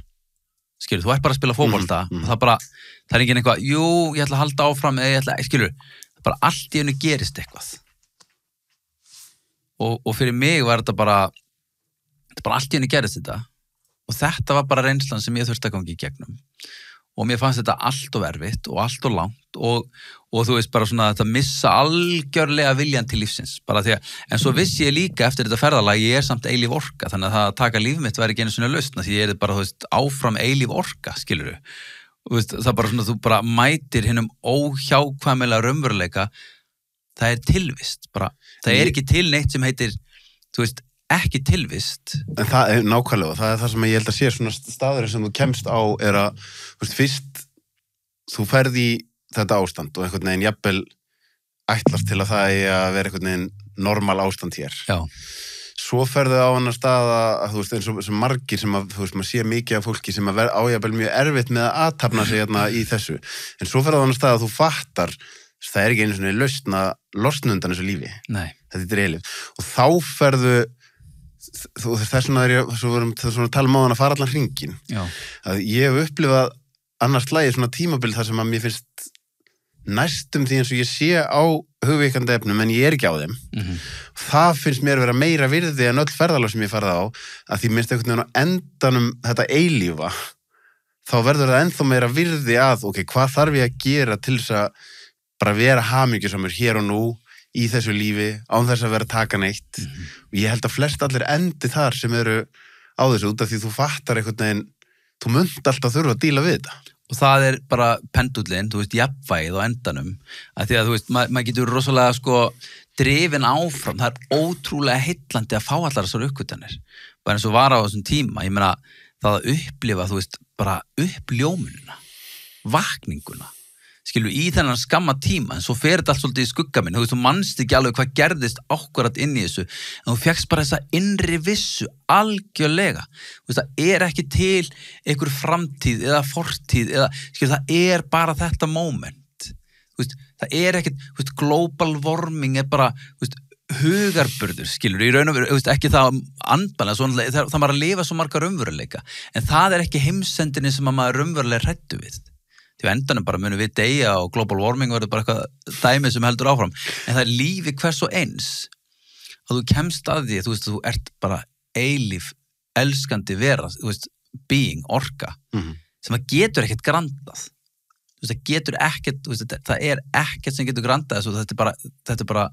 Skilur, þú ert bara að spila fótbolta og það er enginn eitthvað, jú, ég ætla að halda áfram eða skilur, það bara allt í einu gerist eitthvað. Og fyrir mig var þetta bara allt í einu gerist þetta og þetta var bara reynslan sem ég þurfti að gangi í gegnum. Og mér fannst þetta allt of erfitt og allt of langt og þú veist bara svona þetta missa algjörlega viljan til lífsins bara því að, en svo vissi ég líka eftir þetta ferðalag ég er samt eilíf orka þannig að það að taka líf mitt væri ekki einu sinni lausn því ég er bara, þú veist, áfram eilíf orka, skilurðu. Þú veist, það bara svona, þú bara mætir hinnum óhjákvæmilega raunveruleika, það er tilvist bara, það er ekki til neitt sem heitir, þú veist, ekki tilvist. En það er nákvæmlega, það er það sem ég held að sé svona staður sem þú kemst á er að, þú veist, fyrst þú ferð í þetta ástand og einhvern veginn jafnvel ætlast til að það er að vera einhvern veginn normal ástand hér. Já. Svo ferðu á annar stað að þú veist, eins og sem margir sem að, þú veist, maður sé mikið af fólki sem að á jafnvel mjög erfitt með að athafna sig hérna í þessu. En svo ferðu á annar stað að þú fattar, það er ekki einu svona lausn að losna undan þessu lífi. Nei. Þetta er eilíf. Og þá ferðu þess vegna svo vorum að tala um á hann að fara allan hringinn. Já. Að ég hef upplifað annars slagið svona tímabil þar sem að mér finnst næstum því eins og ég sé á hugvíkandi efnum en ég er ekki á þeim. Það finnst mér vera meira virði en öll ferðalög sem ég farið á að því minnst einhvern veginn á endanum þetta eilífa þá verður það ennþá meira virði að ok, hvað þarf ég að gera til þess að bara vera hamingjusamur hér og nú í þessu lífi, án þess að vera að taka neitt. Og ég held að flest allir endi þar sem eru á þessu út af því þú fattar einhvern veginn, þú munt alltaf þurfa að díla við þetta. Og það er bara pendullin, þú veist, jafnvægið á endanum, að því að þú veist, maður getur rosalega sko drifin áfram, það er ótrúlega heillandi að fá allar þessar uppgötanir. Bara eins og var á þessum tíma, ég meina, það að upplifa, þú veist, bara uppljómunina, vakninguna, skilur í þennan skamma tíma, en svo fer þetta allt svolítið í skugga minn, þú manst ekki alveg hvað gerðist ákvarðat inn í þessu, en þú fékkst bara þessa innri vissu algjörlega, það ekki til einhver framtíð eða fortíð, eða skilur það bara þetta moment, það ekkert, global warming bara, hugarburður, skilur, í raun og veru, ekki það andbæðlega, það maður að lifa svo marga raunveruleika, en það ekki heimsendinni sem að maður raunverulega hræddu við. Því á endanum bara munum við deyja og global warming verður bara eitthvað dæmi sem heldur áfram, en það lífi hvers og eins að þú kemst að því, þú ert bara eilíf, elskandi vera, being, orka, sem að getur ekkert grandað. Það getur ekkert, það ekkert sem getur grandað þessu, þetta bara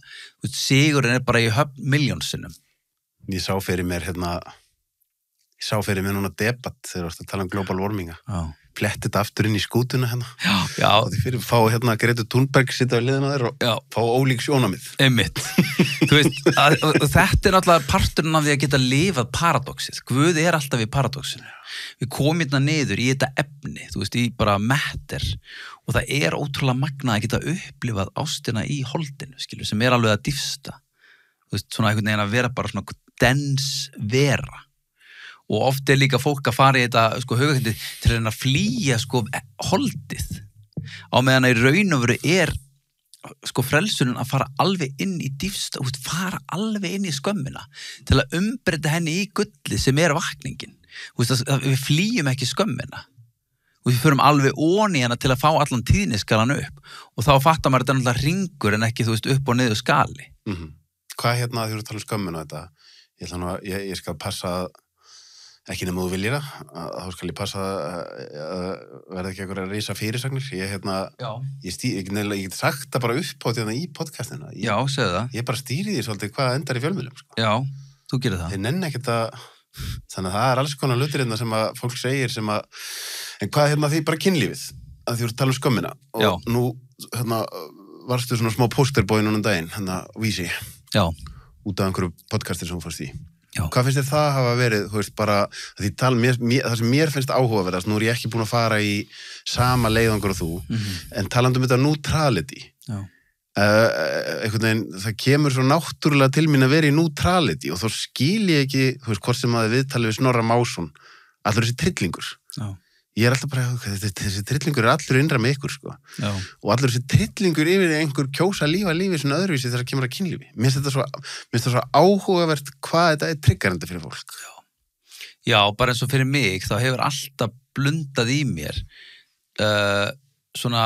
sigurinn bara í höfn miljónsinnum. Ég sá fyrir mér núna debatt þegar þú varst að tala global warminga. Já. Fletti þetta aftur inn í skútuna Já. Og því fyrir fá Greta Thunberg sitta við liðina þér og fá ólík sjónamið. Einmitt. Og þetta náttúrulega parturinn af því að geta lifað paradoxið. Guð alltaf í paradoxinu. Við komum hérna niður í þetta efni, í bara matter, og það ótrúlega magnað að geta upplifað ástina í holdinu, skilur, sem alveg að dýfsta. Svona einhvern veginn að vera bara svona dens vera. Og oft líka fólk að fara í þetta hugakindi til að flýja holdið á meðan í raun og veru frelsunin að fara alveg inn í dýfsta, fara alveg inn í skömmina til að umbreyta henni í gulli sem vakningin. Við flýjum ekki skömmina og við förum alveg onni hana til að fá allan tíðniskalan upp og þá fattar maður þetta náttúrulega ringur en ekki upp og niður skali. Hvað þegar þú tala skömmina þetta? Ég skal passa að ekki nema þú viljir þá skal ég passa að verða ekki einhverja risa fyrirsagnir. Ég get sagt það bara upp á því í podcastinu. Já, segðu það. Ég bara stýri því svolítið hvað endar í fjölmiðlum. Já, þú gerir það. Ég nenni ekkert þannig að það alls konar hlutir sem að fólk segir sem að, en hvað því bara kynlífið, að því voru að tala skömmina og nú, varstu svona smá pósterbói núna daginn, Vísi. Já. Út af einhverju podcasti sem þú fórst í. Já. Hvað finnst þér það hafa verið, bara, það sem mér finnst áhugaverðast, nú ég ekki búin að fara í sama leiðangur og þú, en talandi þetta neutrality, einhvern veginn, það kemur svo náttúrulega til mín að vera í neutrality og þá skil ég ekki, hvort sem að viðtali við Snorra Másson, allur þessi trillingur. Já. Ég alltaf bara, þessi trillingur allur innra með ykkur, og allur þessi trillingur yfir einhver kjósa lífi svona öðruvísi þegar það kemur að kynlífi. Mér finnst þetta svo áhugavert hvað þetta triggerandi fyrir fólk. Já, bara eins og fyrir mig, þá hefur alltaf blundað í mér svona,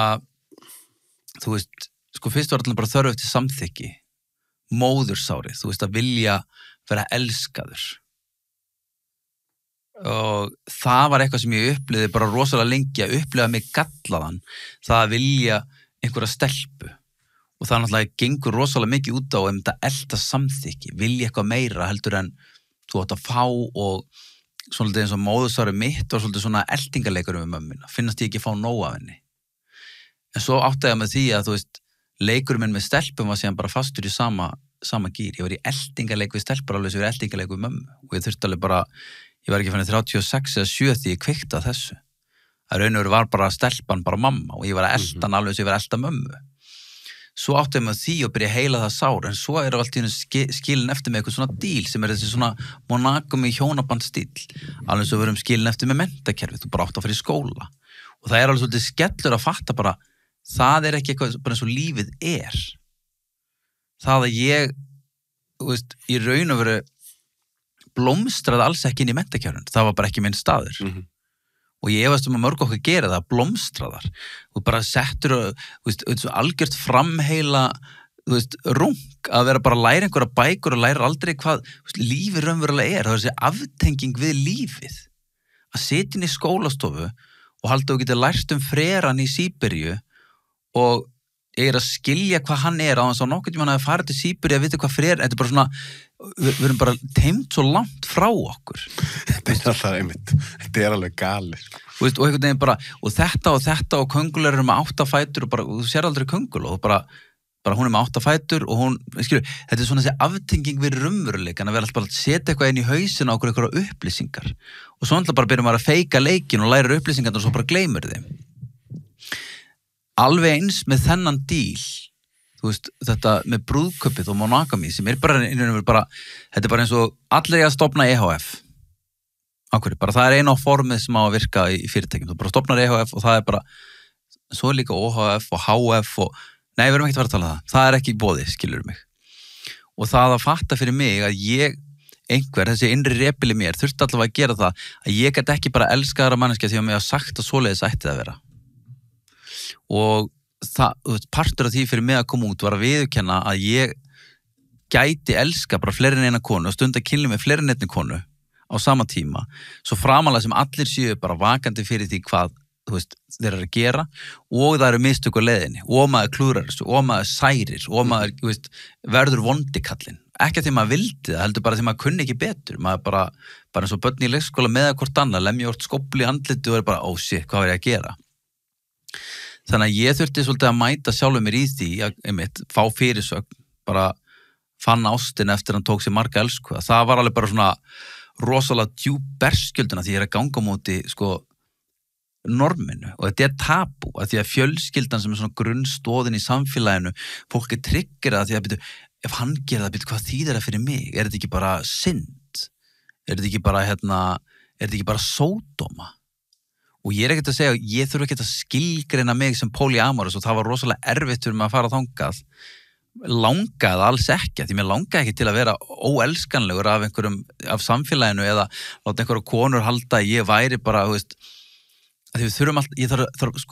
fyrst var alltaf bara þörf eftir samþykki, móðursárið, að vilja vera elskaður. Og það var eitthvað sem ég upplifði bara rosalega lengi að upplifa mig gallaðan, það að vilja einhverja stelpu og það náttúrulega gengur rosalega mikið út á þetta elta samþykki, vilja eitthvað meira heldur en þú átt að fá og svolítið eins og móðursárið mitt var svolítið svona eltingaleikur með mömmina, finnast ég ekki fá nóg af henni. En svo áttaði ég með því að leikurinn minn með stelpum var síðan bara fastur í sama gír, ég var í eltingaleik við stelpur alveg sem ég var eltingaleik við mömmu og ég þurfti alveg bara ég var ekki fannig 36 eða 7 því ég kveikti að þessu. Það raun og veru var bara stelpan bara mamma og ég var að elta alveg sem ég var að elta mömmu. Svo átti ég með því og byrja að heila það sár, en svo allt í hennu skilin eftir með eitthvað svona díl sem þessi svona monogami hjónabandstíl. Alveg svo verum skilin eftir með menntakerfið, þú bara átt að fara í skóla. Og það alveg svolítið skellur að fatta bara, það ekki eitthvað bara eins og lífið er. Það að ég, í raun og veru blómstraði alls ekki inn í menntakerfinu, það var bara ekki minn staður. Og ég efast að mörg okkur gera það, blómstraðar. Þú bara settur, algjört framheila, rung, að vera bara að læra einhverja bækur og læra aldrei hvað lífið raunverulega er. Það þessi aftenging við lífið. Að sitja inn í skólastofu og halda þú getur lært freran í Síberíu og ég að skilja hvað hann á þess að nokkuð tímann að fara til Síberíu að vita hvað freyr, þetta bara svona, við erum bara teimt svo langt frá okkur. Þetta alltaf einmitt, þetta alveg galið. Og einhvern veginn bara, og þetta og köngul með 8 fætur og bara, þú sér aldrei köngul og bara hún með 8 fætur og hún, þetta svona þessi aftenging við raunveruleikann að vera alltaf bara að setja eitthvað inn í hausinn á okkur einhverja upplýsingar og svo alltaf bara byrjum að feika leikin og læra upplýsingarnar og svo bara gleymur þeim. alveg eins með þennan díl, þú veist, þetta með brúðkaupið og monogamy sem bara, þetta bara eins og allir að stofna EHF. Ákveður, bara það eina á formið sem á að virka í fyrirtækjum. Þú bara stofnar EHF og það bara, svo líka OHF og HF og, nei, við erum ekki að fara að tala það. Það ekki í boði, skilur mig. Og það að fatta fyrir mig að þessi innri repili mér, þurfti allavega að gera það, að ég get ekki bara elska aðra manneskja því að mér hafa sagt að svoleiðis ætti að vera. Og partur af því fyrir mig að koma út var að viðurkenna að ég gæti elska bara fleiri en eina konu og stunda kynlíf með fleiri en einni konu á sama tíma, svo framalega sem allir séu bara vakandi fyrir því hvað þeir eru að gera og það eru mistök á leiðinni og maður klúrar þessu og maður særir og maður verður vondikallinn, ekki að því maður vildi það, heldur bara því maður kunni ekki betur, maður bara eins og börn í leikskóla með hvort annað, lemja úr skópli í andliti og er bara, shit, hvað var ég að gera? Þannig að ég þurfti svolítið að mæta sjálfur mér í því að fá fyrirsögn, bara fann ástin eftir hann tók sér marga elsku. Það var alveg bara svona rosalega djúp berskjölduna því ég að ganga á móti norminu og þetta tabú að því að fjölskyldan sem svona grunnstóðin í samfélaginu, fólk triggerað því að ef hann gerir það, hvað þýðir það fyrir mig? Er þetta ekki bara synd? Er þetta ekki bara sódóma? Og ég ekkert að segja, ég þurfi ekkert að skilgreina mig sem polyamorous og það var rosalega erfitt fyrir mig að fara þangað. Langaði alls ekki, því mér langaði ekki til að vera óelskanlegur af samfélaginu eða láta einhverja konur halda að ég væri bara, að við þurfum alltaf, ég þarf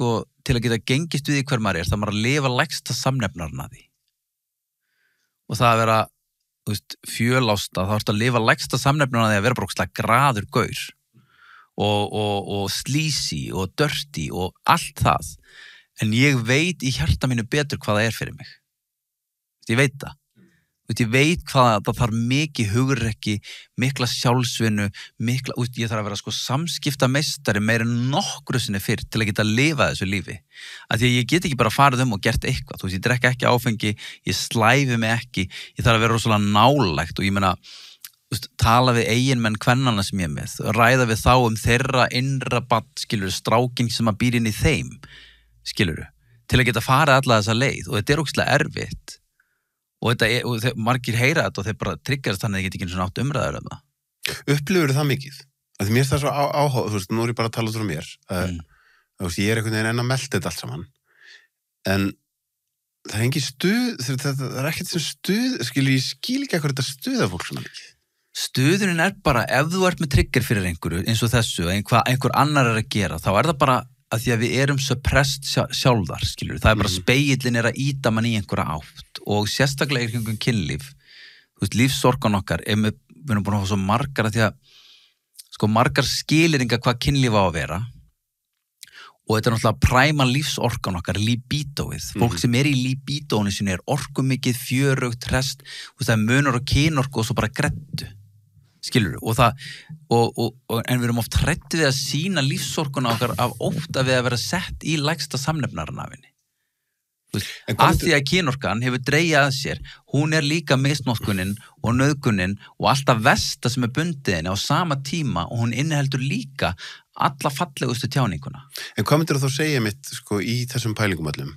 til að geta gengist við í hver maður það maður að lifa lægsta samnefnarna því. Og það að vera, fjölásta, þá ertu að lifa lægsta samnefnarna því að vera bara graður gaur. Og sleazy og dirty og allt það en ég veit í hjarta mínu betur hvað það fyrir mig ég veit það ég veit hvað það þarf mikið hugrekki, mikla sjálfsvinnu ég þarf að vera samskipta meistari meira en nokkru sinni fyrr til að geta að lifa þessu lífi af því að ég get ekki bara farið og gert eitthvað ég drekka ekki áfengi, ég slæfi mig ekki ég þarf að vera rosalega nálægt og ég meina tala við eiginmenn kvennana sem ég með, ræða við þá þeirra innra barn, strákin sem að býr inn í þeim, til að geta farið alla þessa leið og þetta ógeðslega erfitt og margir heyra þetta og þeir bara triggerast þannig að þeir geta ekki svona átt umræður um það. Upplifur það mikið? Að mér það svo áhuga, nú ég bara að tala út frá mér, ég einhvern veginn enn að melda þetta allt saman, en það engin stuð, það ekkert sem stuð, ég skil ekki eitthvað þetta stuða fólk svona mikið. Stuðunin bara, ef þú ert með trigger fyrir einhverju, eins og þessu, einhver annar að gera, þá það bara að því að við erum suppressed sjálfar, það bara spegillin að íta mann í einhverja átt og sérstaklega í einhverjum kynlíf, lífsorkan okkar, við erum búin að fá svo margar að því að, margar skilyrringar hvað kynlíf á að vera og þetta náttúrulega præma lífsorkan okkar, libidóið, fólk sem í libidóinu sinni orkumikið, fjörugt, hrest, það munur og kynorku og svo bara grettu. Skilur og en við erum oft hræddir við að sýna lífsorkuna okkar af ótta við að vera sett í lægsta samnefnarann af henni. Að því að kynorkan hefur dregið að sér, hún líka misnotkunin og nauðgunin og alltaf versta sem bundið henni á sama tíma og hún inniheldur líka alla fallegustu tjáninguna. En hvað myndir þú segja mitt í þessum pælingum öllum?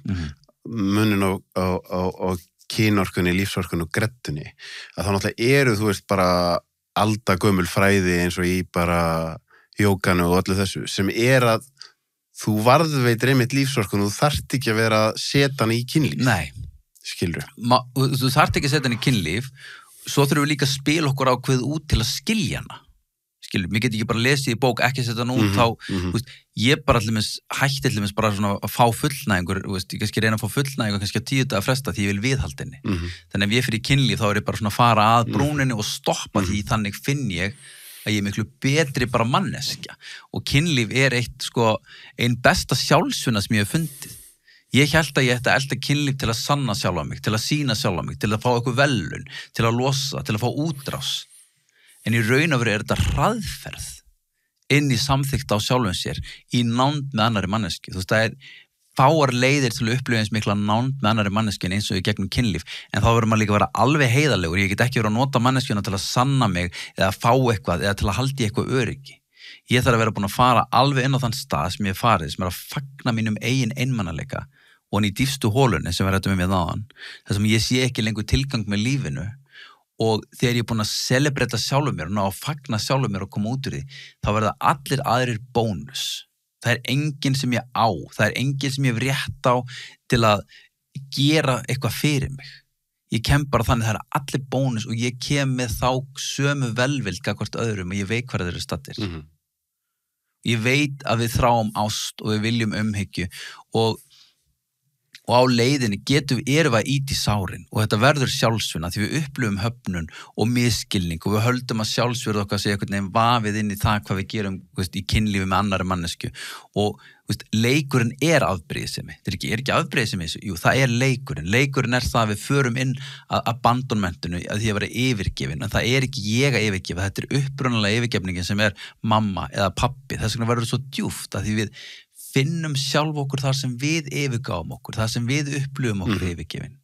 Munin á kynorkunni, lífsorkunni og grettunni, að þá náttúrulega þú bara aldagömmul fræði eins og í bara jóganu og öllu þessu, sem að þú varðveitir einmitt lífsorkun og þú þarft ekki að vera að setja hann í kynlíf. Nei. Skilur. Þú þarft ekki að setja hann í kynlíf, svo þurfum við líka að spila okkur ákveð út til að skilja hana. Skilur, mér get ekki bara lesið í bók, ekki setja hann út, þá, ég bara hætti bara svona að fá fullnæðingur, ég kannski reyna að fá fullnæðingur, kannski að 10 daga fresta því ég vil viðhalda henni. Þannig ef ég fyrir kynlíf, þá ég bara svona að fara að brúninni og stoppa því, þannig finn ég að ég miklu betri bara manneskja. Og kynlíf eitt, ein besta sjálfsvinna sem ég hef fundið. Ég held að ég ætti að elda kynlíf til að sanna sjálfa mig, til að sýna sjálfa mig, til að fá eitthvað velun, til að losa, til að fá útrás. En í raun og veru þetta hraðferð inn í samþykkt á sjálfum sér í nánd með annari manneski. Það fáar leiðir til að upplifa eins mikla nánd með annari manneskin eins og í gegnum kynlíf, en þá verður maður líka að vera alveg heiðarlegur. Ég get ekki verið að nota manneskjuna til að sanna mig eða fá eitthvað eða til að halda í eitthvað öryggi. Ég þarf að vera búin að fara alveg inn á þann stað sem ég farið, sem að fagna mínum eigin einmannaleika og í dýfstu hólunni sem við rættum með náðan, þar sem ég sé ekki lengur tilgang með lífinu og þegar ég er búin að celebrata sjálfum mér og ná að fagna sjálfum mér og koma út úr því, þá verða allir aðrir bónus. Það er enginn sem ég á, það er enginn sem ég hef rétt á til að gera eitthvað fyrir mig. Ég kem bara þannig, það er allir bónus og ég kem með þá sömu velvild gagnvart öðrum og ég veit hvað þeir eru staddir. Ég veit að við þráum ást og við viljum umhyggju og á leiðinni erum við að ýta í sárin og þetta verður sjálfsvinna því við upplifum höfnun og miskilning og við höldum að sjálfsvirða okkar sé einhvern veginn vafið inn í það hvað við gerum í kynlífi með annarri mannesku og leikurinn er afbrýðisemi. Það er ekki afbrýðisemi þessu, jú það er leikurinn er það að við förum inn að abandonmentinu að því að vera yfirgefin en það er ekki ég að yfirgefa, þetta er upprunalega yfirgefningin sem er mamma eða pappi, þess vegna verður svo djúpt að því við finnum sjálf okkur þar sem við yfirgáum okkur, þar sem við upplifum okkur yfirgefin.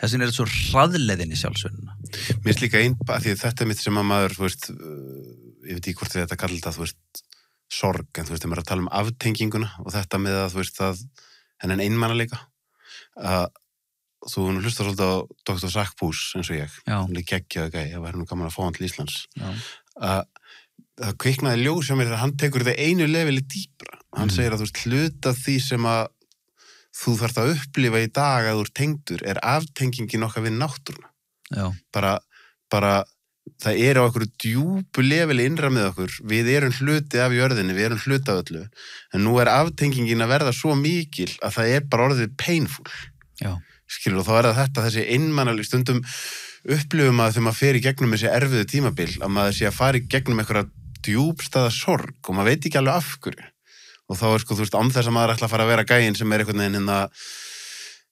Þess vegna er þetta svo hraðleiðin í sjálfsvinnuna. Mér finnst líka að því að þetta er mitt sem að maður, ég veit ekki hvort þetta kallar þetta, sorg, en þegar maður er að tala um aftenginguna og þetta með að, hennan einmannaleika, að þú hlustar svolítið á Dr. Sackbús eins og ég, hún er geggjaði gæi, það væri nú gaman að fá hann til Íslands, að það kviknaði ljós hjá mér þegar hann tekur þetta einu leveli dýpra. Hann segir að hluta því sem að þú þarft að upplifa í dag að þú ert tengdur er aftengingin okkar við náttúruna. Já. Bara það er á okkur djúpu leveli innra með okkur. Við erum hluti af jörðinni, við erum hluti af öllu. En nú er aftengingin að verða svo mikil að það er bara orðið painful. Já. Skilur, og þá er þetta þessi einmannaleg stundum upplifum að þegar maður fer í gegnum þessi erfiðu tímabil að maður sé að fara í gegnum einhverja djúpstæða sorg og maður veit ekki alveg af hverju. Og þá er án þess að maður ætla að fara að vera gæinn sem er einhvern veginn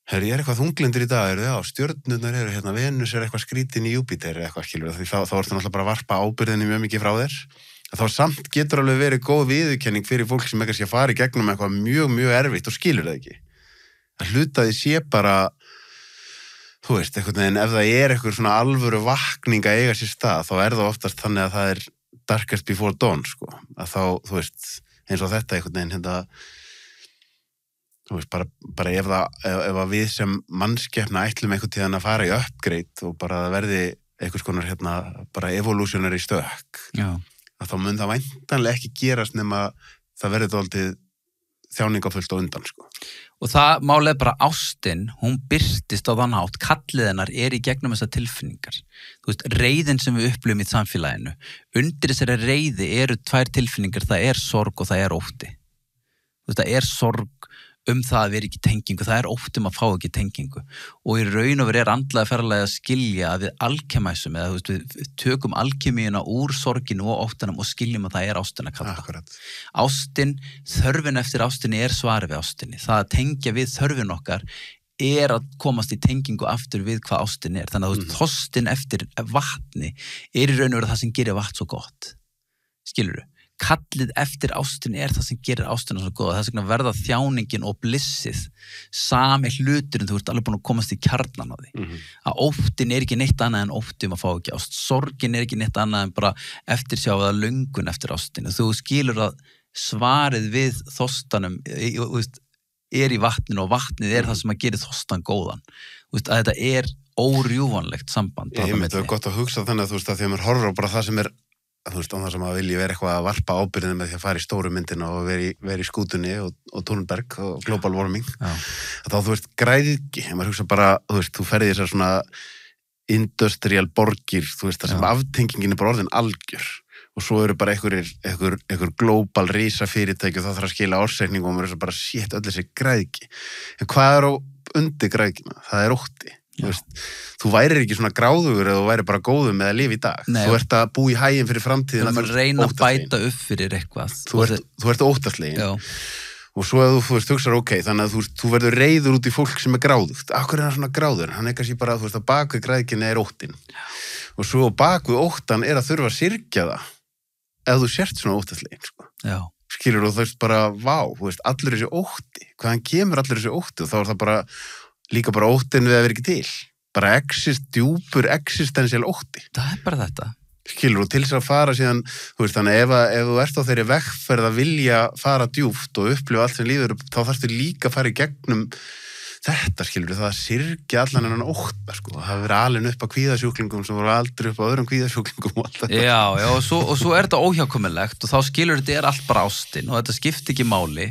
ég er eitthvað þunglindur í dag, stjörnurnar eru Venus er eitthvað skrítin í Júpíter eitthvað, skilur, því þá ertu náttúrulega bara að varpa ábyrðinni mjög mikið frá þér. Þá samt getur alveg verið góð viðurkenning fyrir fólk sem ekki sé að fara í gegnum eitthvað mjög, mjög erfitt og skilur það ekki. Að hluta því sé bara, einhvern veginn, ef það er eitthvað svona alvöru vakning að eiga sér stað, þá er það oftast þannig að það er darkest before dawn, að þá, eins og þetta einhvern veginn bara ef að við sem mannskepna ætlum einhvern tíðan að fara í upgrade og bara það verði einhvers konar bara evolutionary stökk að þá mun það væntanlega ekki gerast nema það verði dálítið þjáningafullt og undan og það málega bara ástin hún birtist á þann hátt, kallið hennar er í gegnum þessar tilfinningar reiðin sem við upplifum í samfélaginu undir þessari reiði eru tvær tilfinningar, það er sorg og það er ótti það er sorg það að vera ekki tengingu, það er ótti að fá ekki tengingu og í raun og veru er andlega ferðarlega að skilja að við alkemæsum eða við tökum alkemíuna úr sorginu og óttanum og skiljum að það er ástin að kalla. Ástin, þörfin eftir ástinni er svarið við ástinni. Það að tengja við þörfin okkar er að komast í tengingu aftur við hvað ástin er. Þannig að þorstin eftir vatni er í raun og veru það sem gerir vatn svo gott. Skilurðu? Kallið eftir ástinni er það sem gerir ástina svo góða. Það er verða þjáningin og blissið sami hluturinn, þú ert alveg búin að komast í kjarnan á því. Að óttin er ekki neitt annað en ótti að fá ekki ást. Sorgin er ekki neitt annað en bara eftirsjáða löngun eftir ástinu. Þú skilur að svarið við þorstanum er í vatninu og vatnið er það sem að gerir þorstan góðan. Að þetta er órjúvanlegt samband. Ég myndi að gott að hugsa þannig að þegar maður horfir á bara það sem er á það sem að vilja vera eitthvað að varpa ábyrðinu með því að fara í stóru myndina og vera í skútunni og Thunberg og global warming þá græðgi, maður hugsa bara þú ferði þessar svona industrial borgir, það sem aftengingin er bara orðin algjör og svo eru bara einhver global risa fyrirtæki og það þarf að skila ársreikningu og maður er bara shit öll þessi græðgi en hvað er á undir græðgina? Það er ótti þú værir ekki svona gráðugur eða þú væri bara góður með að lifa í dag. Þú ert að búa í haginn fyrir framtíðina. Þú ert að reyna að bæta upp fyrir eitthvað. Þú ert óttaslegin. Og svo að þú hugsaður þannig að þú verður reiður út í fólk sem er gráðugt. Akkur er hann svona gráður? Hann er kannski bara að bak við græðginni er óttin. Og svo bak við óttan er að þurfa að syrgja það ef þú sért svona óttaslegin. Skilur þú bara, vá, allir þessi ótti. Hvaðan kemur allir þessi ótti? Og þá er það bara líka bara óttinu við að vera ekki til. Bara djúpur existential ótti. Það er bara þetta. Skilur, og til þess að fara síðan, þannig ef þú ert á þeirri vegferð að vilja fara djúpt og upplifa allt sem líður, þá þarftu líka að fara í gegnum þetta skilur það syrgja allan hennan ótta sko, það hafa verið alin upp á kvíðasjúklingum sem voru aldrei upp á öðrum kvíðasjúklingum og allt þetta. Já, og svo er þetta óhjákomilegt og þá skilur þetta allt bara ástin og þetta skiptir ekki máli,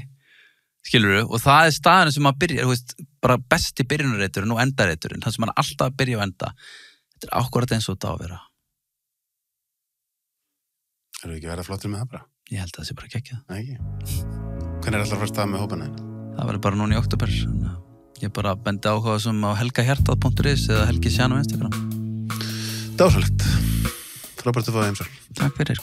skilur og það staðan sem maður byrjar, þú veist, bara besti byrjunarreiturinn og endareiturinn, það sem maður alltaf byrja og enda, þetta akkurat eins og þetta á að vera. Erum við ekki verið flottir með það bara? Ég held að það sé bara geggjað. Nei, ekki. Hvernig alltaf að fara stað með hópana? Það verður bara núna í október. Ég bara bendi áhuga sem á helgahjartað.is eða Helgi Sján á Instagram. Dásalegt. Frábært að fá það eins og. Takk fyrir.